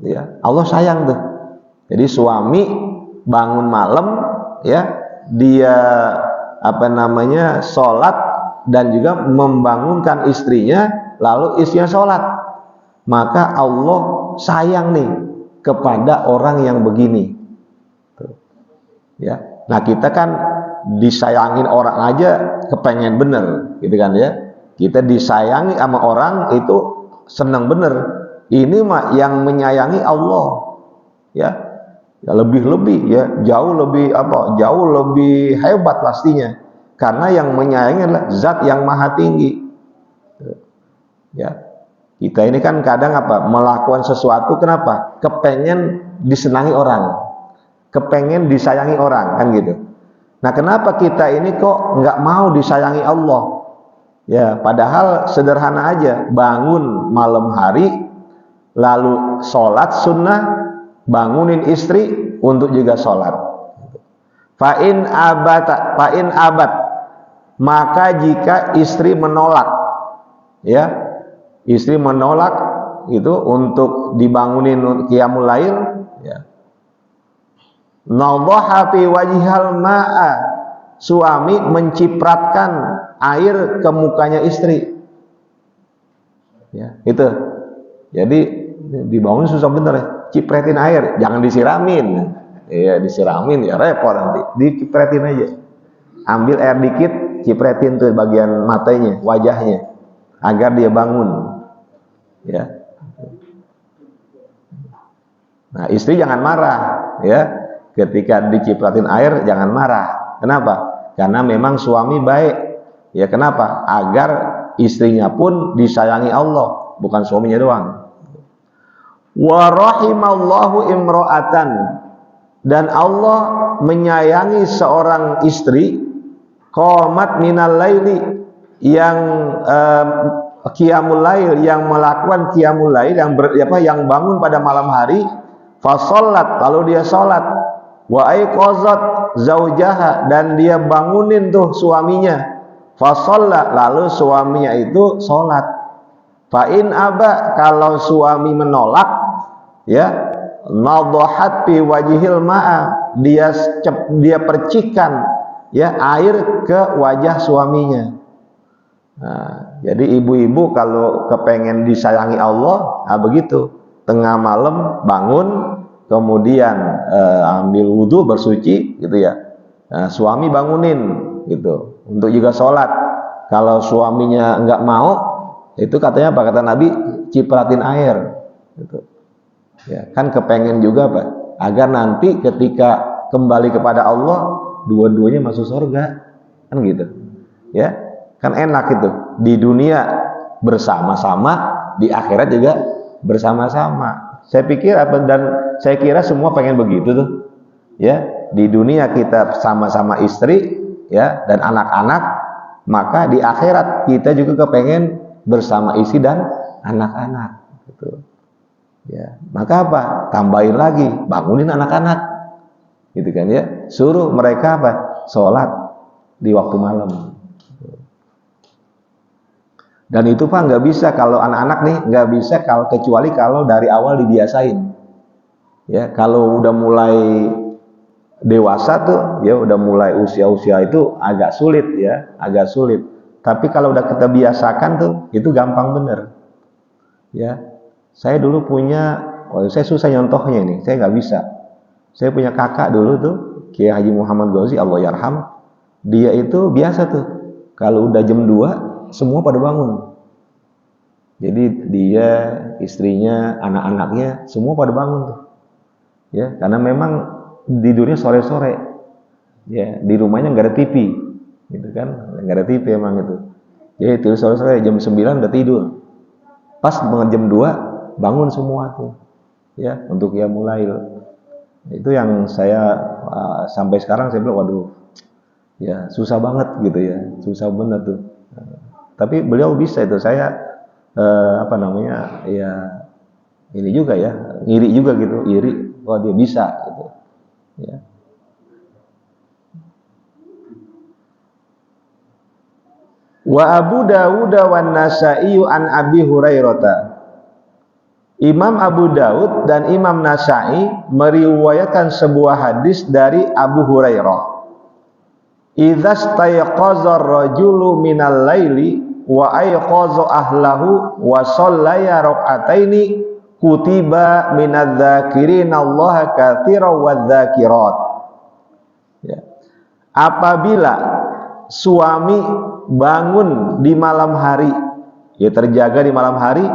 Ya, Allah sayang tuh. Jadi suami bangun malam ya, dia salat dan juga membangunkan istrinya, lalu istrinya salat. Maka Allah sayang nih kepada orang yang begini. Ya. Nah, kita kan disayangin orang aja kepengen bener, gitu kan ya. Kita disayangi sama orang itu senang bener. Ini mah yang menyayangi Allah. Ya. Ya lebih-lebih ya, jauh lebih hebat pastinya. Karena yang menyayangi adalah zat yang maha tinggi. Ya. Kita ini kan kadang melakukan sesuatu, kenapa? Kepengen disenangi orang, kepengen disayangi orang, kan gitu. Nah, kenapa kita ini kok nggak mau disayangi Allah? Ya, padahal sederhana aja, bangun malam hari, lalu sholat sunnah, bangunin istri untuk juga sholat. Fa'in abad, maka jika istri menolak, ya. Istri menolak itu untuk dibangunin qiyamul lail, ya. Nadhaha fi wajhil ma'a, suami mencipratkan air ke mukanya istri. Ya, itu. Jadi dibangun susah bener ya. Cipretin air, jangan disiramin. Iya, disiramin ya repot nanti. Dicipretin aja. Ambil air dikit, cipretin tuh bagian matanya, wajahnya, agar dia bangun. Ya. Nah, istri jangan marah, ya. Ketika dicipratin air jangan marah. Kenapa? Karena memang suami baik. Ya, kenapa? Agar istrinya pun disayangi Allah, bukan suaminya doang. Wa rahimallahu imra'atan, dan Allah menyayangi seorang istri qamat minal laili, yang qiyamul lail, yang melakukan qiyamul lail, yang bangun pada malam hari, fasallat, lalu dia salat, wa aiqazat zaujaha, dan dia bangunin tuh suaminya, fasalla, lalu suaminya itu salat. Fa in aba, kalau suami menolak, ya, nadhahat fi wajhil ma'a, dia percikan ya air ke wajah suaminya. Nah, jadi ibu-ibu kalau kepengen disayangi Allah, nah begitu, tengah malam bangun, kemudian ambil wudhu bersuci, gitu ya. Nah, suami bangunin, gitu, untuk juga sholat. Kalau suaminya nggak mau, itu katanya apa kata Nabi, cipratin air, gitu. Ya, kan kepengen juga Pak, agar nanti ketika kembali kepada Allah, dua-duanya masuk surga, kan gitu, ya, kan enak itu, di dunia bersama-sama, di akhirat juga bersama-sama. Saya pikir dan saya kira semua pengen begitu tuh, ya, di dunia kita sama-sama istri, ya, dan anak-anak, maka di akhirat kita juga kepengen bersama istri dan anak-anak, gitu. Ya, maka apa? Tambahin lagi, bangunin anak-anak, gitu kan ya. Suruh mereka apa? Sholat di waktu malam. Dan itu Pak nggak bisa kalau anak-anak nih, nggak bisa kalau kecuali kalau dari awal dibiasain. Ya, kalau udah mulai dewasa tuh, ya udah mulai usia-usia itu agak sulit ya, agak sulit. Tapi kalau udah kita biasakan tuh, itu gampang bener. Ya, saya dulu punya, saya susah nyontohnya ini, saya nggak bisa. Saya punya kakak dulu tuh, Kiai Haji Muhammad Gauzi, Allah yarham. Dia itu biasa tuh, kalau udah jam 2, semua pada bangun. Jadi dia, istrinya, anak-anaknya, semua pada bangun tuh. Ya, karena memang tidurnya sore-sore. Ya, di rumahnya nggak ada TV, gitu kan? Nggak ada TV emang itu. Jadi tidur sore-sore, jam 9 udah tidur. Pas jam 2 bangun semua tuh, ya, untuk qiyamul lail. Itu yang saya sampai sekarang saya bilang, waduh, ya susah banget gitu ya, susah bener tuh. Tapi beliau bisa itu, saya apa namanya, ya ini juga ya, iri juga gitu, iri, wah dia bisa gitu, ya. Wa Abu Dawud wan Nasa'i an Abi Hurairah. Imam Abu Daud dan Imam Nasa'i meriwayatkan sebuah hadis dari Abu Hurairah. Idza stayqaza ar-rajulu minal laili wa ayqaza ahlahu wa shallaya rak'ataini kutiba minadz-dzakirina Allah katsiran wadz-dzakirat. Ya. Apabila suami bangun di malam hari, ya terjaga di malam hari,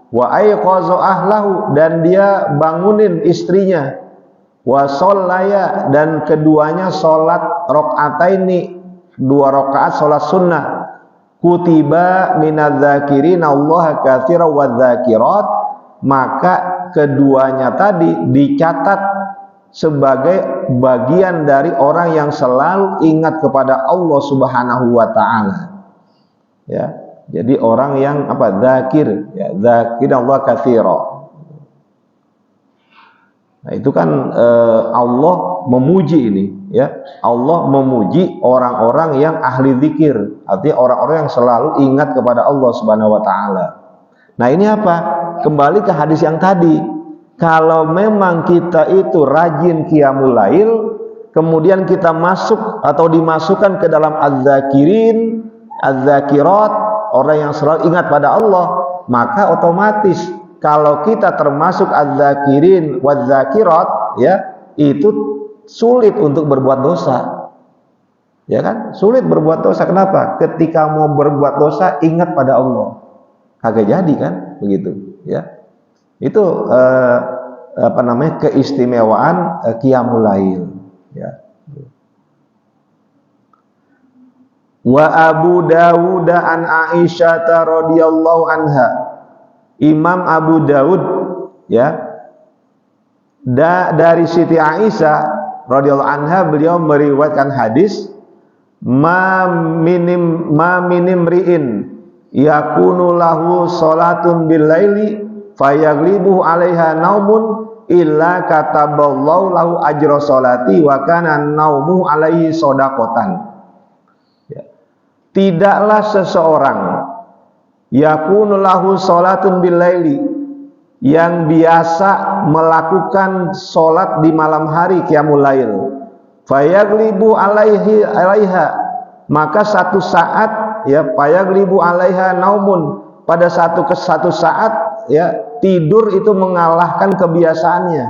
wa ayqaza ahlahu, dan dia bangunin istrinya, wa shallaya, dan keduanya sholat rakaataini, 2 rakaat sholat sunnah, kutiba minadz-dzakirina Allah katsiran wadz-dzakirat, maka keduanya tadi dicatat sebagai bagian dari orang yang selalu ingat kepada Allah Subhanahu wa taala. Ya. Jadi orang yang apa? Dzakir, ya, dzakirallah katsira. Nah, itu kan Allah memuji ini, ya. Allah memuji orang-orang yang ahli zikir, artinya orang-orang yang selalu ingat kepada Allah Subhanahu wa taala. Nah, ini apa? Kembali ke hadis yang tadi. Kalau memang kita itu rajin qiyamul lail, kemudian kita masuk atau dimasukkan ke dalam az-zakirin, az-zakirat, orang yang selalu ingat pada Allah, maka otomatis kalau kita termasuk az-zakirin waz-zakirat, ya, itu sulit untuk berbuat dosa. Ya kan? Sulit berbuat dosa. Kenapa? Ketika mau berbuat dosa ingat pada Allah. Kagak jadi kan? Begitu, ya. Itu apa namanya, keistimewaan qiyamul lail, ya. Wa Abu Dawud an Aisyah radhiyallahu anha. Imam Abu Dawud, ya, dari Siti Aisyah radhiyallahu anha, beliau meriwayatkan hadis, ma minim ri'in yakunu lahu salatun bil laili fayaglibu 'alaiha naumun illa kataballahu lahu ajra sholati wa kana naumu 'alaihi shadaqatan. Ya. Tidaklah seseorang yakunu lahu sholatun bil laili, yang biasa melakukan sholat di malam hari qiyamul lail, fayaglibu 'alaiha, maka satu saat ya payaglibu alaiha naumun, pada satu saat ya tidur itu mengalahkan kebiasaannya.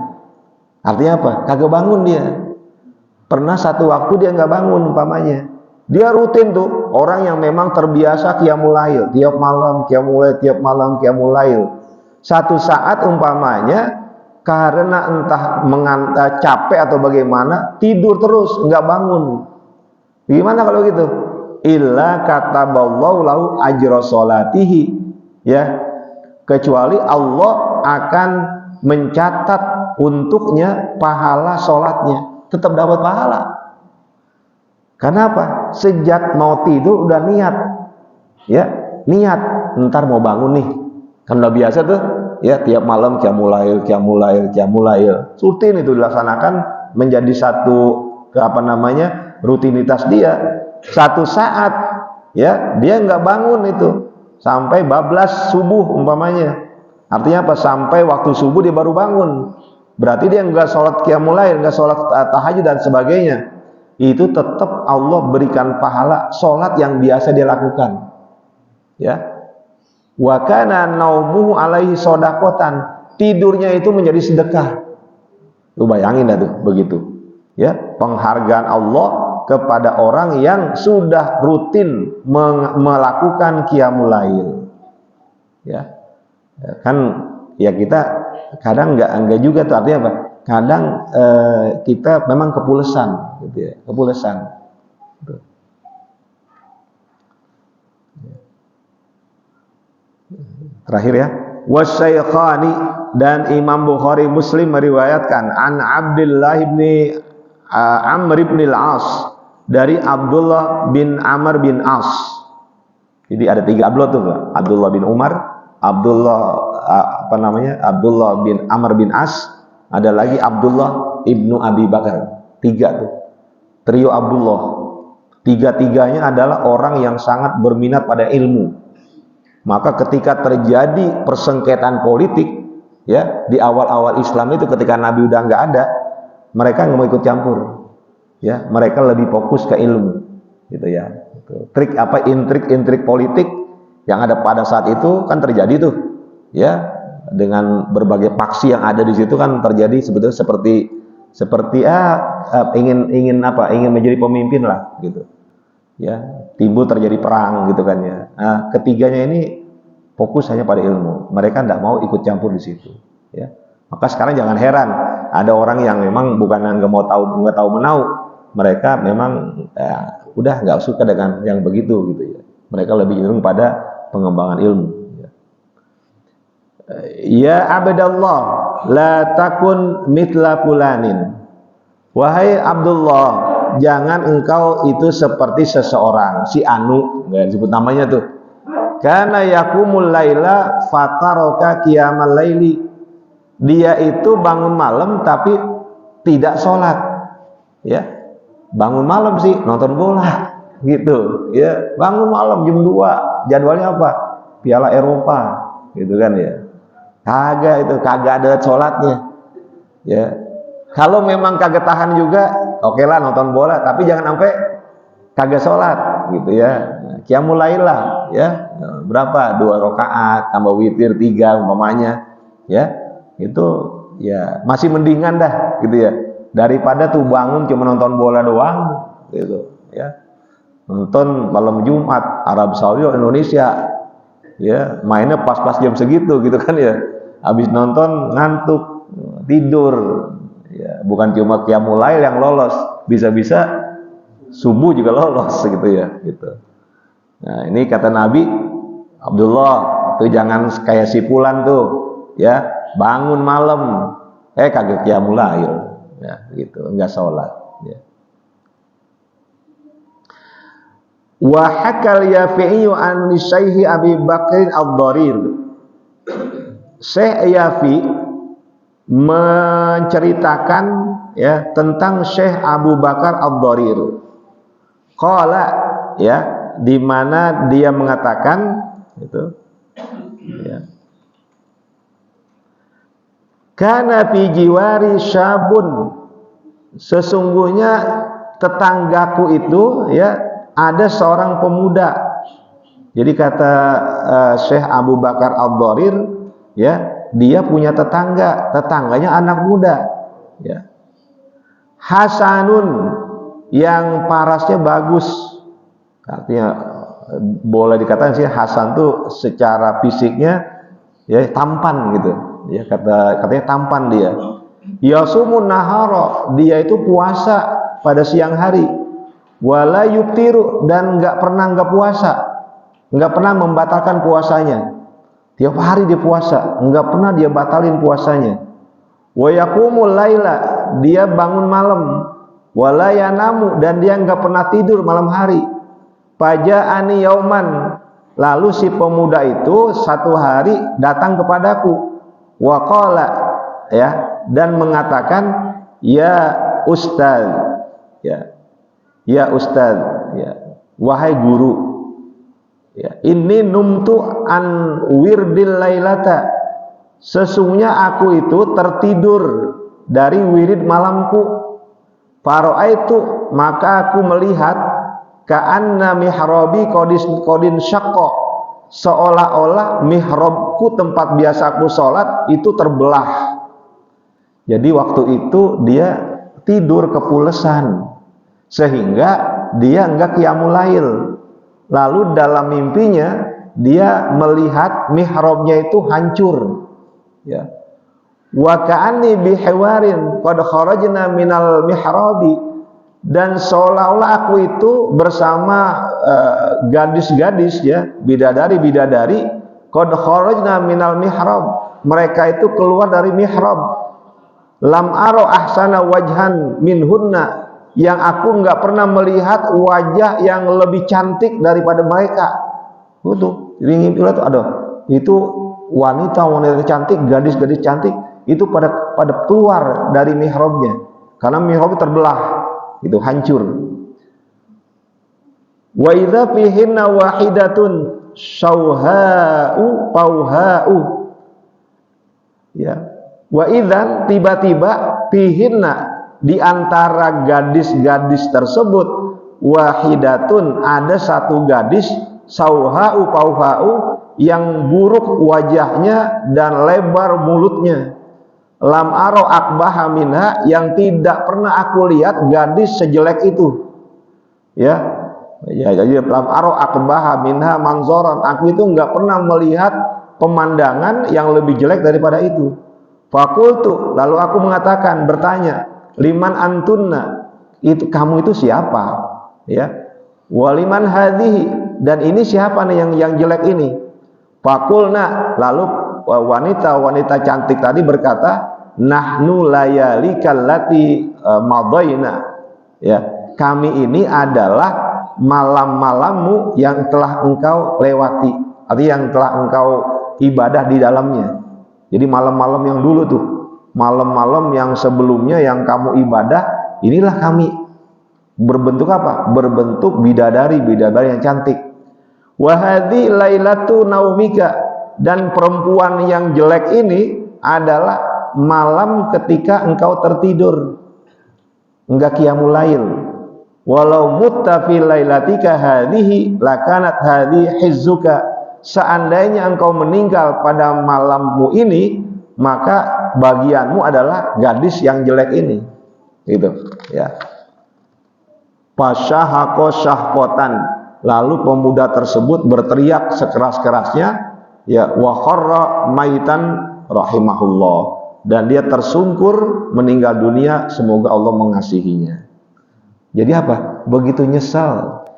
Artinya apa? Kagak bangun dia. Pernah satu waktu dia nggak bangun umpamanya. Dia rutin tuh, orang yang memang terbiasa qiyamul lail, tiap malam qiyamul lail. Satu saat umpamanya karena entah capek atau bagaimana, tidur terus, nggak bangun. Gimana kalau gitu? Illa kataballahu lahu ajra sholatihi, ya. Kecuali Allah akan mencatat untuknya pahala sholatnya, tetap dapat pahala. Kenapa? Sejak mau tidur udah niat, ya, niat ntar mau bangun nih, kan udah biasa tuh, ya, tiap malam qiyamul lail, rutin itu dilaksanakan menjadi satu rutinitas dia. Satu saat, ya, dia nggak bangun itu sampai bablas subuh umpamanya. Artinya apa? Sampai waktu subuh dia baru bangun. Berarti dia nggak sholat qiyamul lail, nggak sholat tahajud dan sebagainya. Itu tetap Allah berikan pahala sholat yang biasa dia lakukan. Ya, wa kana naumuhu alaihi shadaqatan, tidurnya itu menjadi sedekah. Lu bayangin dah tuh begitu. Ya, penghargaan Allah kepada orang yang sudah rutin melakukan qiyamul lail. Ya. Kan ya kita kadang enggak juga tuh, artinya apa? Kadang kita memang kepulesan gitu ya, kepulesan. Terakhir ya, wasyaikhani, dan Imam Bukhari Muslim meriwayatkan an Abdullah bin Amr bin al-As, dari Abdullah bin Amr bin As. Jadi ada 3 Abdullah tuh, Abdullah bin Umar, Abdullah bin Amr bin As, ada lagi Abdullah ibnu Abi Bakar. 3 tuh, trio Abdullah. 3-tiganya adalah orang yang sangat berminat pada ilmu. Maka ketika terjadi persengketaan politik, ya, di awal-awal Islam itu, ketika Nabi udah nggak ada, mereka nggak mau ikut campur, ya, mereka lebih fokus ke ilmu, gitu ya. Trik intrik politik yang ada pada saat itu kan terjadi tuh, ya, dengan berbagai paksi yang ada di situ kan terjadi sebetulnya seperti ingin menjadi pemimpin lah, gitu, ya, timbul terjadi perang gitu kan ya. Nah, ketiganya ini fokus hanya pada ilmu, mereka tidak mau ikut campur di situ, ya. Maka sekarang jangan heran ada orang yang memang bukan nggak tahu menau, mereka memang udah nggak suka dengan yang begitu, gitu ya. Mereka lebih cenderung pada pengembangan ilmu. Ya Abdullah, la takun mitla fulanin. Wahai Abdullah, jangan engkau itu seperti seseorang, si Anu, nggak disebut namanya tuh. Karena yakumul laila fataroka qiyamal laili. Dia itu bangun malam tapi tidak sholat, ya. Bangun malam sih nonton bola, gitu, ya. Bangun malam jam 2, jadwalnya apa? Piala Eropa, gitu kan ya. Kagak ada sholatnya, ya. Kalau memang kagak tahan juga, oke lah nonton bola, tapi jangan sampai kagak sholat, gitu ya. Qiyamul lail lah, ya. Berapa? 2 rakaat tambah witir 3 umpamanya, ya. Itu ya masih mendingan dah, gitu ya, daripada tuh bangun cuma nonton bola doang, gitu ya. Nonton malam Jumat Arab Saudi Indonesia, ya, mainnya pas-pas jam segitu, gitu kan ya. Habis nonton ngantuk, tidur, ya. Bukan cuma qiyamul lail yang lolos, bisa-bisa subuh juga lolos, gitu ya, gitu. Nah, ini kata Nabi, Abdullah tuh jangan kayak si Fulan tuh, ya, bangun malam kagak qiyamul lail, ya, gitu, enggak sholat, ya. Wa hakal Yafi'i an Syekh Abi Bakr ad-Dharir. Syekh Yafi menceritakan, ya, tentang Syekh Abu Bakar ad-Dharir. Qala, ya, di mana dia mengatakan itu, ya, kana fi jiwari syabun, sesungguhnya tetanggaku itu, ya, ada seorang pemuda. Jadi kata Syekh Abu Bakar Ad-Dharir, ya, dia punya tetangganya anak muda, ya. Hasanun, yang parasnya bagus. Artinya boleh dikatakan sih Hasan tuh secara fisiknya ya tampan gitu. Ya, katanya tampan dia. Yasumun nahara, dia itu puasa pada siang hari. Wala yuftiru, dan nggak puasa. Nggak pernah membatalkan puasanya. Tiap hari dia puasa, nggak pernah dia batalin puasanya. Wa yaqumul laila, dia bangun malam. Wala yanamu, dan dia nggak pernah tidur malam hari. Faja'ani yauman, lalu si pemuda itu satu hari datang kepadaku. Wa qala, ya, dan mengatakan, ya ustaz, ya ustaz, ya, wahai guru, ya, ini numtu an wirdil lailata, sesungguhnya aku itu tertidur dari wirid malamku. Faro'aitu, maka aku melihat ka'anna mihrabi qadin syaqqa, seolah-olah mihrabku tempat biasa aku sholat itu terbelah. Jadi waktu itu dia tidur kepulesan sehingga dia enggak qiyamul lail. Lalu dalam mimpinya dia melihat mihrabnya itu hancur, ya. Wa ka'anni bihiwarin qad kharajna minal mihrabi, dan seolah-olah aku itu bersama gadis-gadis, ya, bidadari qad kharajna minal mihrab, mereka itu keluar dari mihrab. Lam aro ahsana wajhan minhunna, yang aku nggak pernah melihat wajah yang lebih cantik daripada mereka. Itu ngimpi tuh, aduh, itu wanita cantik, gadis-gadis cantik itu pada keluar dari mihrabnya karena mihrab terbelah, itu hancur. Wa idza fihinna wahidatun syauha'u pauha'u, ya. Wa idzan, tiba-tiba, fihinna, di antara gadis-gadis tersebut, wahidatun, ada satu gadis, sauha'u pauha'u, yang buruk wajahnya dan lebar mulutnya. Lam aro akbaha minha, yang tidak pernah aku lihat gadis sejelek itu, ya. Ya, jadi lam aro akbaha minha manzoran, aku itu nggak pernah melihat pemandangan yang lebih jelek daripada itu. Fakultu, lalu aku mengatakan, bertanya, liman antunna, itu kamu itu siapa, ya. Waliman hadhihi, dan ini siapa nih yang jelek ini. Fakulna, lalu wanita cantik tadi berkata, nahnu layalikal lati madaina, ya, kami ini adalah malam-malammu yang telah engkau lewati, artinya yang telah engkau ibadah di dalamnya. Jadi malam-malam yang dulu tuh, malam-malam yang sebelumnya yang kamu ibadah, inilah kami. Berbentuk apa? Berbentuk bidadari yang cantik. Wahadi lailatu naumika, dan perempuan yang jelek ini adalah malam ketika engkau tertidur, enggak qiyamul lail. Walau mutta fi lailatika hadhihi lakanat hadhi hizzuka, seandainya engkau meninggal pada malammu ini, maka bagianmu adalah gadis yang jelek ini, gitu, ya. Fasyahaqo syahqatan, lalu pemuda tersebut berteriak sekeras-kerasnya, ya, wa kharra maitan rahimahullah, dan dia tersungkur meninggal dunia, semoga Allah mengasihinya. Jadi apa? Begitu nyesal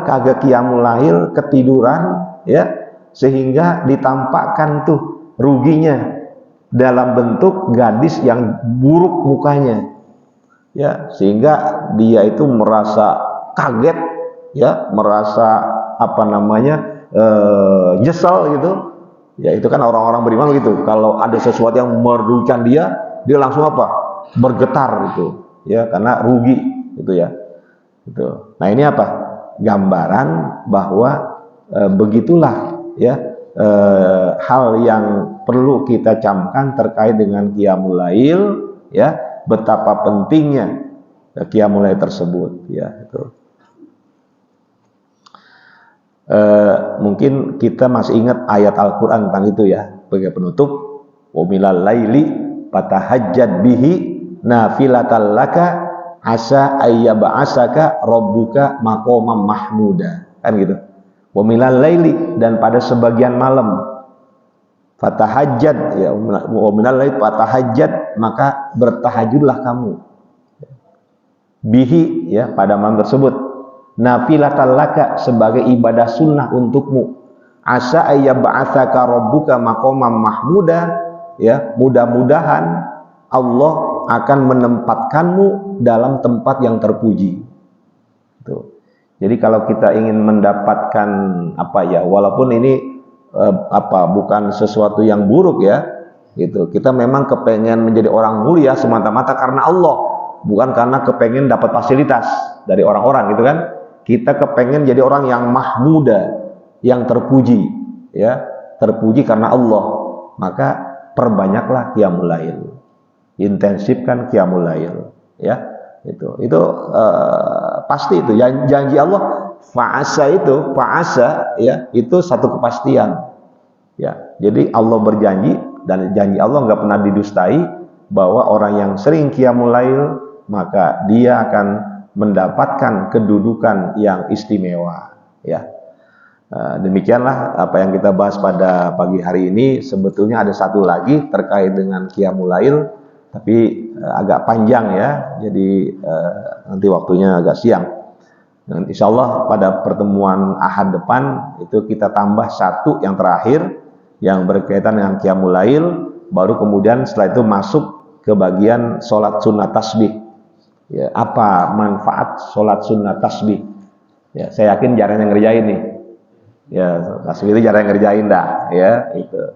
kagak qiyamul lail, ketiduran, ya, sehingga ditampakkan tuh ruginya dalam bentuk gadis yang buruk mukanya, ya, sehingga dia itu merasa kaget, ya, merasa nyesal gitu, ya. Itu kan orang-orang beriman begitu, kalau ada sesuatu yang merugikan dia langsung bergetar gitu, ya, karena rugi gitu, ya, gitu. Nah, ini apa? Gambaran bahwa begitulah, ya, hal yang perlu kita camkan terkait dengan qiyamul lail, ya, betapa pentingnya qiyamul lail tersebut, ya, itu. Mungkin kita masih ingat ayat Al-Quran tentang itu ya. Sebagai penutup, wa minal laili fatahajjad bihi nafilatan laka asa ayyab'asaka rabbuka maqaman mahmuda. Kan gitu. Wa minal laili, dan pada sebagian malam, fatahajjad ya, wa minal laili fatahajjad, maka bertahajudlah kamu bihi ya, pada malam tersebut, nafilatan laka, sebagai ibadah sunnah untukmu, asa ayyab'atsaka rabbuka maqaman mahmuda ya, mudah-mudahan Allah akan menempatkanmu dalam tempat yang terpuji. Tuh. Jadi kalau kita ingin mendapatkan apa ya, walaupun ini bukan sesuatu yang buruk ya, gitu. Kita memang kepengen menjadi orang mulia semata-mata karena Allah, bukan karena kepengen dapat fasilitas dari orang-orang, gitu kan? Kita kepengen jadi orang yang mahmuda, yang terpuji, ya, terpuji karena Allah. Maka perbanyaklah qiyamul lail, intensifkan qiyamul lail, ya. Itu pasti itu janji Allah. Fa'asa ya, itu satu kepastian, ya. Jadi Allah berjanji, dan janji Allah nggak pernah didustai, bahwa orang yang sering qiyamul lail maka dia akan mendapatkan kedudukan yang istimewa, ya. Demikianlah apa yang kita bahas pada pagi hari ini. Sebetulnya ada satu lagi terkait dengan qiyamul lail, tapi agak panjang ya, jadi nanti waktunya agak siang. Dan insya Allah pada pertemuan Ahad depan itu kita tambah satu yang terakhir yang berkaitan dengan qiyamul lail, baru kemudian setelah itu masuk ke bagian sholat sunnah tasbih. Ya, apa manfaat sholat sunnah tasbih? Ya, saya yakin jarang yang ngerjain nih. Ya, tasbih itu jarang yang ngerjain dah, ya itu.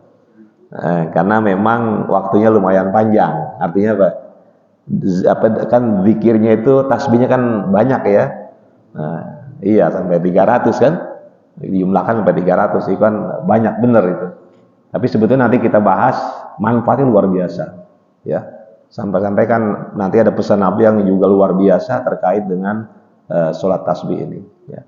Karena memang waktunya lumayan panjang. Artinya apa? Kan zikirnya itu, tasbihnya kan banyak ya. Iya, sampai 300 kan? Dijumlahkan sampai 300, itu kan banyak bener itu. Tapi sebetulnya nanti kita bahas manfaatnya luar biasa, ya. Sampai-sampai kan nanti ada pesan Nabi yang juga luar biasa terkait dengan sholat tasbih ini, ya.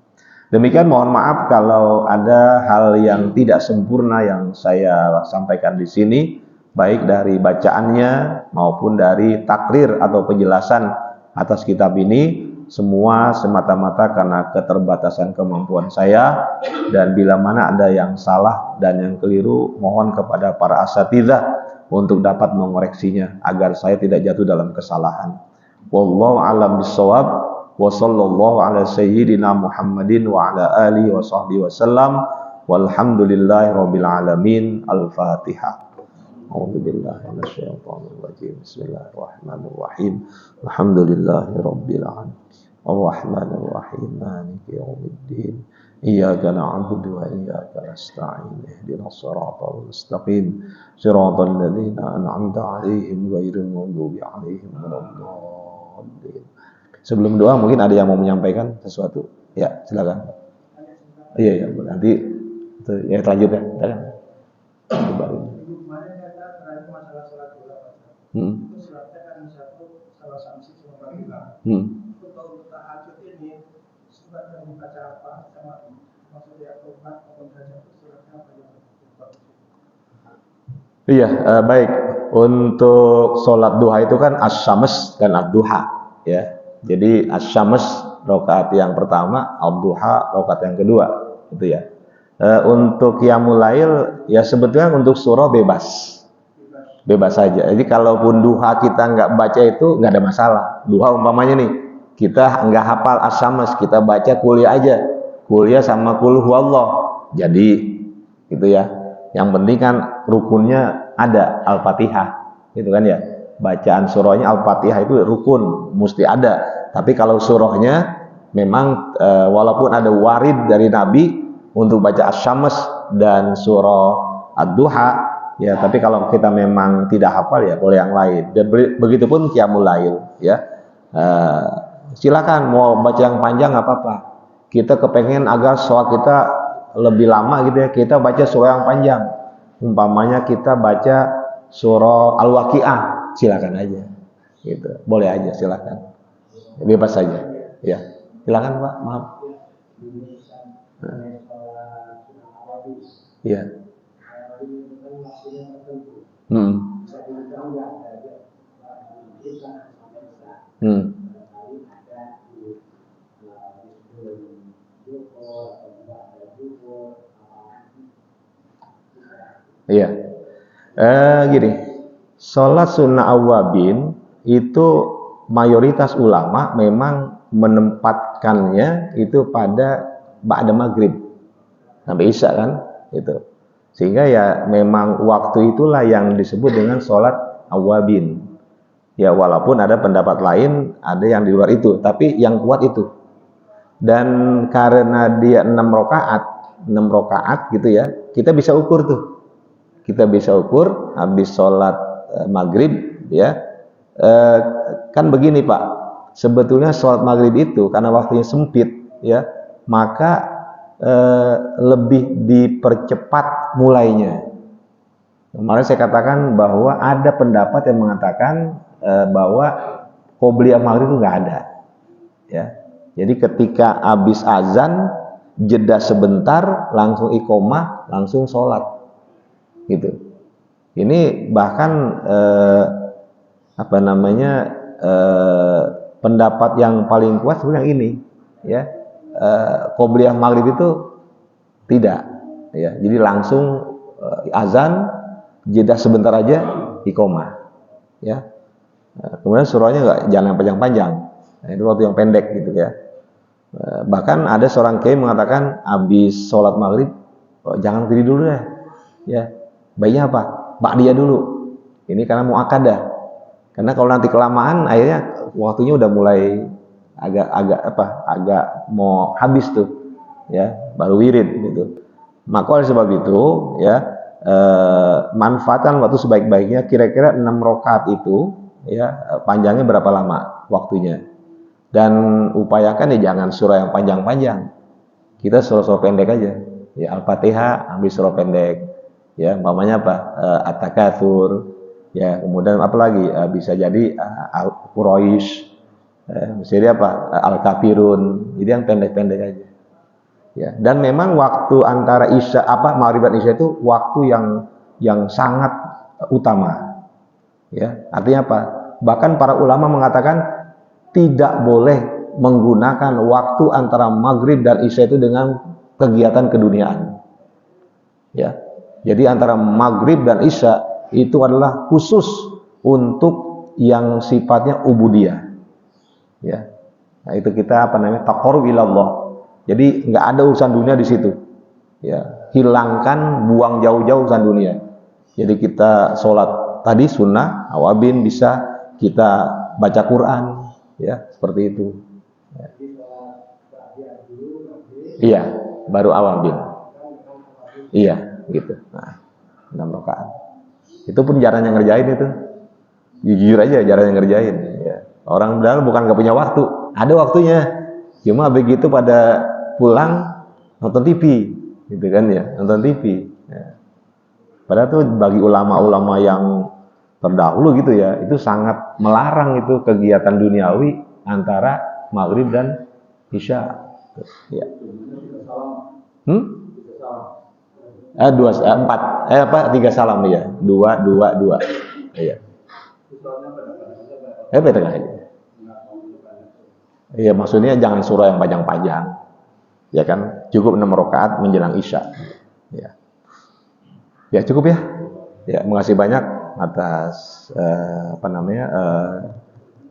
Demikian, mohon maaf kalau ada hal yang tidak sempurna yang saya sampaikan di sini, baik dari bacaannya maupun dari takrir atau penjelasan atas kitab ini. Semua semata-mata karena keterbatasan kemampuan saya, dan bila mana ada yang salah dan yang keliru, mohon kepada para asatidzah untuk dapat mengoreksinya agar saya tidak jatuh dalam kesalahan. Wallahu a'lam bishawab. Wa sallallahu ala sayyidina Muhammadin wa ala alihi wa sahbihi wasallam. Walhamdulillahi rabbil alamin. Al-Fatihah. A'udzu billahi minasyaitonir rajim. Bismillahirrahmanirrahim. Alhamdulillahi rabbil alamin. Ar-Rahmanir Rahim. Maliki yaumiddin. Iyyaka na'budu wa iyyaka nasta'in. Ihdinas siratal mustaqim. Siratal ladzina an'amta 'alaihim ghairil maghdubi 'alaihim waladdallin. Sebelum doa mungkin ada yang mau menyampaikan sesuatu? Ya, silakan. Iya, nanti ya selanjutnya. Silakan. Baru. Kemarin kita terakhir masalah sholat dua. Itu sholatnya kan satu salah samsi sama barilah. Untuk tahajud ini surat yang dibaca apa, sama maksudnya Al-Quran maupun tahajud suratnya apa yang bagus? Iya, baik. Untuk sholat duha itu kan as-syams dan ad-duha, ya. Jadi as-syams rakaat yang pertama, ad-duha rakaat yang kedua, gitu ya. Untuk qiyamul lail ya sebetulnya untuk surah bebas saja. Jadi kalaupun duha kita nggak baca itu nggak ada masalah. Duha umpamanya nih, kita nggak hafal as-syams, kita baca kuliah aja, kuliah sama qul huwallah. Jadi gitu ya. Yang penting kan rukunnya ada Al-Fatihah, gitu kan ya. Bacaan surahnya Al-Fatihah itu rukun, mesti ada. Tapi kalau surahnya memang walaupun ada warid dari Nabi untuk baca as-syams dan surah ad-duha, ya, tapi kalau kita memang tidak hafal ya boleh yang lain. Dan begitupun qiyamul lail, ya. Silakan mau baca yang panjang nggak apa-apa. Kita kepengen agar sholat kita lebih lama gitu ya, kita baca surah yang panjang. Umpamanya kita baca surah Al-Waqiah, silakan aja. Gitu. Boleh aja, silakan. Bebas saja. Ya. Silakan, Pak. Maaf. Iya. Iya. Gini, sholat sunnah awwabin itu mayoritas ulama memang menempatkannya itu pada ba'da maghrib sampai isya kan, itu. Sehingga ya memang waktu itulah yang disebut dengan sholat awwabin. Ya walaupun ada pendapat lain, ada yang di luar itu, tapi yang kuat itu. Dan karena dia 6 rakaat gitu ya, kita bisa ukur tuh. Kita bisa ukur habis sholat maghrib ya. Kan begini Pak, sebetulnya sholat maghrib itu karena waktunya sempit ya, maka lebih dipercepat mulainya. Kemarin saya katakan bahwa ada pendapat yang mengatakan bahwa qobliyah maghrib itu nggak ada ya. Jadi ketika habis azan jeda sebentar langsung iqomah langsung sholat gitu. Ini bahkan pendapat yang paling kuat sebenarnya ini ya, qobliyah maghrib itu tidak ya, jadi langsung azan jeda sebentar aja iqomah ya. Kemudian surahnya jangan yang panjang-panjang, itu waktu yang pendek gitu ya. Bahkan ada seorang kiai mengatakan habis sholat maghrib jangan berdiri dulu ya, baiknya apa? Ba'diyah dulu. Ini karena mu'akkadah. Karena kalau nanti kelamaan akhirnya waktunya udah mulai agak mau habis tuh ya, baru wirid gitu. Maka oleh sebab itu ya, manfaatkan waktu sebaik-baiknya. Kira-kira 6 rakaat itu ya, panjangnya berapa lama waktunya, dan upayakan ya jangan surah yang panjang-panjang. Kita surah-surah pendek aja ya, Al-Fatihah ambil surah pendek ya, umpamanya apa, At-Takatsur ya, kemudian apa lagi, bisa jadi Al-Quraisy, jadi apa, Al-Kafirun, jadi yang pendek-pendek aja ya. Dan memang waktu antara maghrib dan isya itu waktu yang sangat utama ya. Artinya apa? Bahkan para ulama mengatakan tidak boleh menggunakan waktu antara maghrib dan isya itu dengan kegiatan keduniaan ya. Jadi antara maghrib dan isya itu adalah khusus untuk yang sifatnya ubudiyah ya. Nah itu kita taqarrub ilallah. Jadi nggak ada urusan dunia di situ ya. Hilangkan, buang jauh-jauh urusan dunia. Jadi kita sholat tadi sunnah awabin, bisa kita baca Quran ya, seperti itu ya. Iya, baru awabin iya gitu. Nah 6 rakaat itu pun jarang yang ngerjain itu, jujur aja jarang yang ngerjain ya. Orang bilang bukan nggak punya waktu, ada waktunya, cuma begitu pada pulang nonton TV gitu kan ya, nonton TV ya. Padahal tuh bagi ulama-ulama yang terdahulu gitu ya, itu sangat melarang itu kegiatan duniawi antara maghrib dan isya ya. 3 salam ya, 2 iya. Beda aja. Iya, maksudnya jangan surah yang panjang-panjang ya kan, cukup 6 rakaat menjelang isya ya. Ya cukup ya. Ya, makasih banyak atas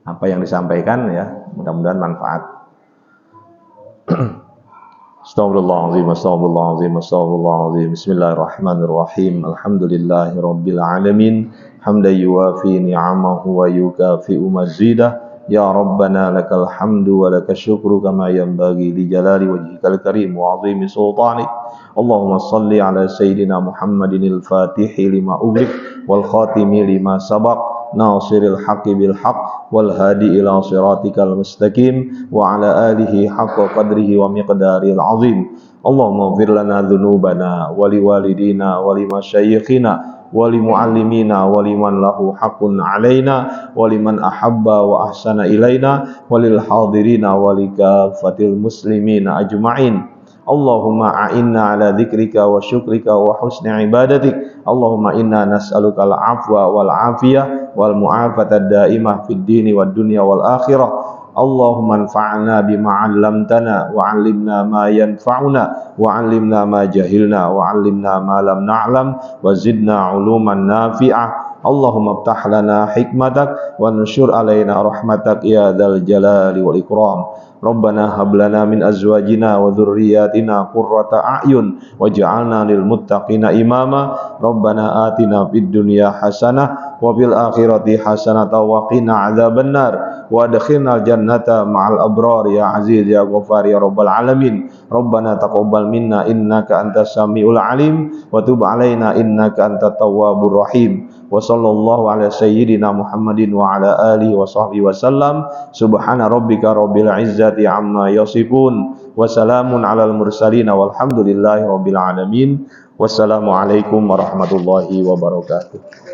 apa yang disampaikan ya, mudah-mudahan manfaat. Astagfirullahaladzim, astagfirullahaladzim, astagfirullahaladzim. Bismillahirrahmanirrahim. Alhamdulillahi rabbil alamin. Hamdan yuwafi ni'amahu wa yukafi'u mazidah. Ya Rabbana lakal hamdu wa lakal syukru kama yanbaghi li jalali wajhikal karim wa 'azimi sultanik. Allahumma salli ala sayyidina Muhammadin al-Fatihi lima ughliq wal khatimi lima sabaq, nasiril haqqi bil haqq wal hadi ila siratikal mustaqim wa ala alihi haqqa qadrihi wa miqdaril azim. Allahumma ighfir lana dhunubana wa liwalidina wa limasyayikhina wa limuallimina wa liman lahu haqqun alaina wa liman ahabba wa ahsana ilaina wa lil hadirina wa likafatil muslimina ajma'in. Allahumma a'inna ala dzikrika wa syukrika wa husni ibadatik. Allahumma inna nas'aluka al-'afwa wal 'afiyah wal mu'afata daimah fid dini wad dunya wal akhirah. Allahumma anfa'na bima 'allamtana wa 'allimna ma yanfa'una wa 'allimna ma jahilna wa 'allimna ma lam na'lam wa zidna 'uluman nafi'ah. Allahumma iftah lana hikmatak wa nusyur alaina rahmatak ya dzal jalali wal ikram. Rabbana hab lana min azwajina wa dhurriyyatina qurrata a'yun waj'alna lil muttaqina imama. Rabbana atina fid dunya hasanah wa fil akhirati hasanah wa qina adzabannar wa adkhilnal jannata ma'al abrar ya aziz ya ghafar ya rabbal alamin. Rabbana taqabbal minna innaka antas samiul alim wa tub alaina innaka antat tawwabur rahim. Wa sallallahu ala sayyidina Muhammadin wa ala alihi wa sahbihi wasallam. Subhana rabbika rabbil izzati amma yasifun wa salamun alal mursalin walhamdulillahi rabbil alamin. Wassalamu alaikum warahmatullahi wabarakatuh.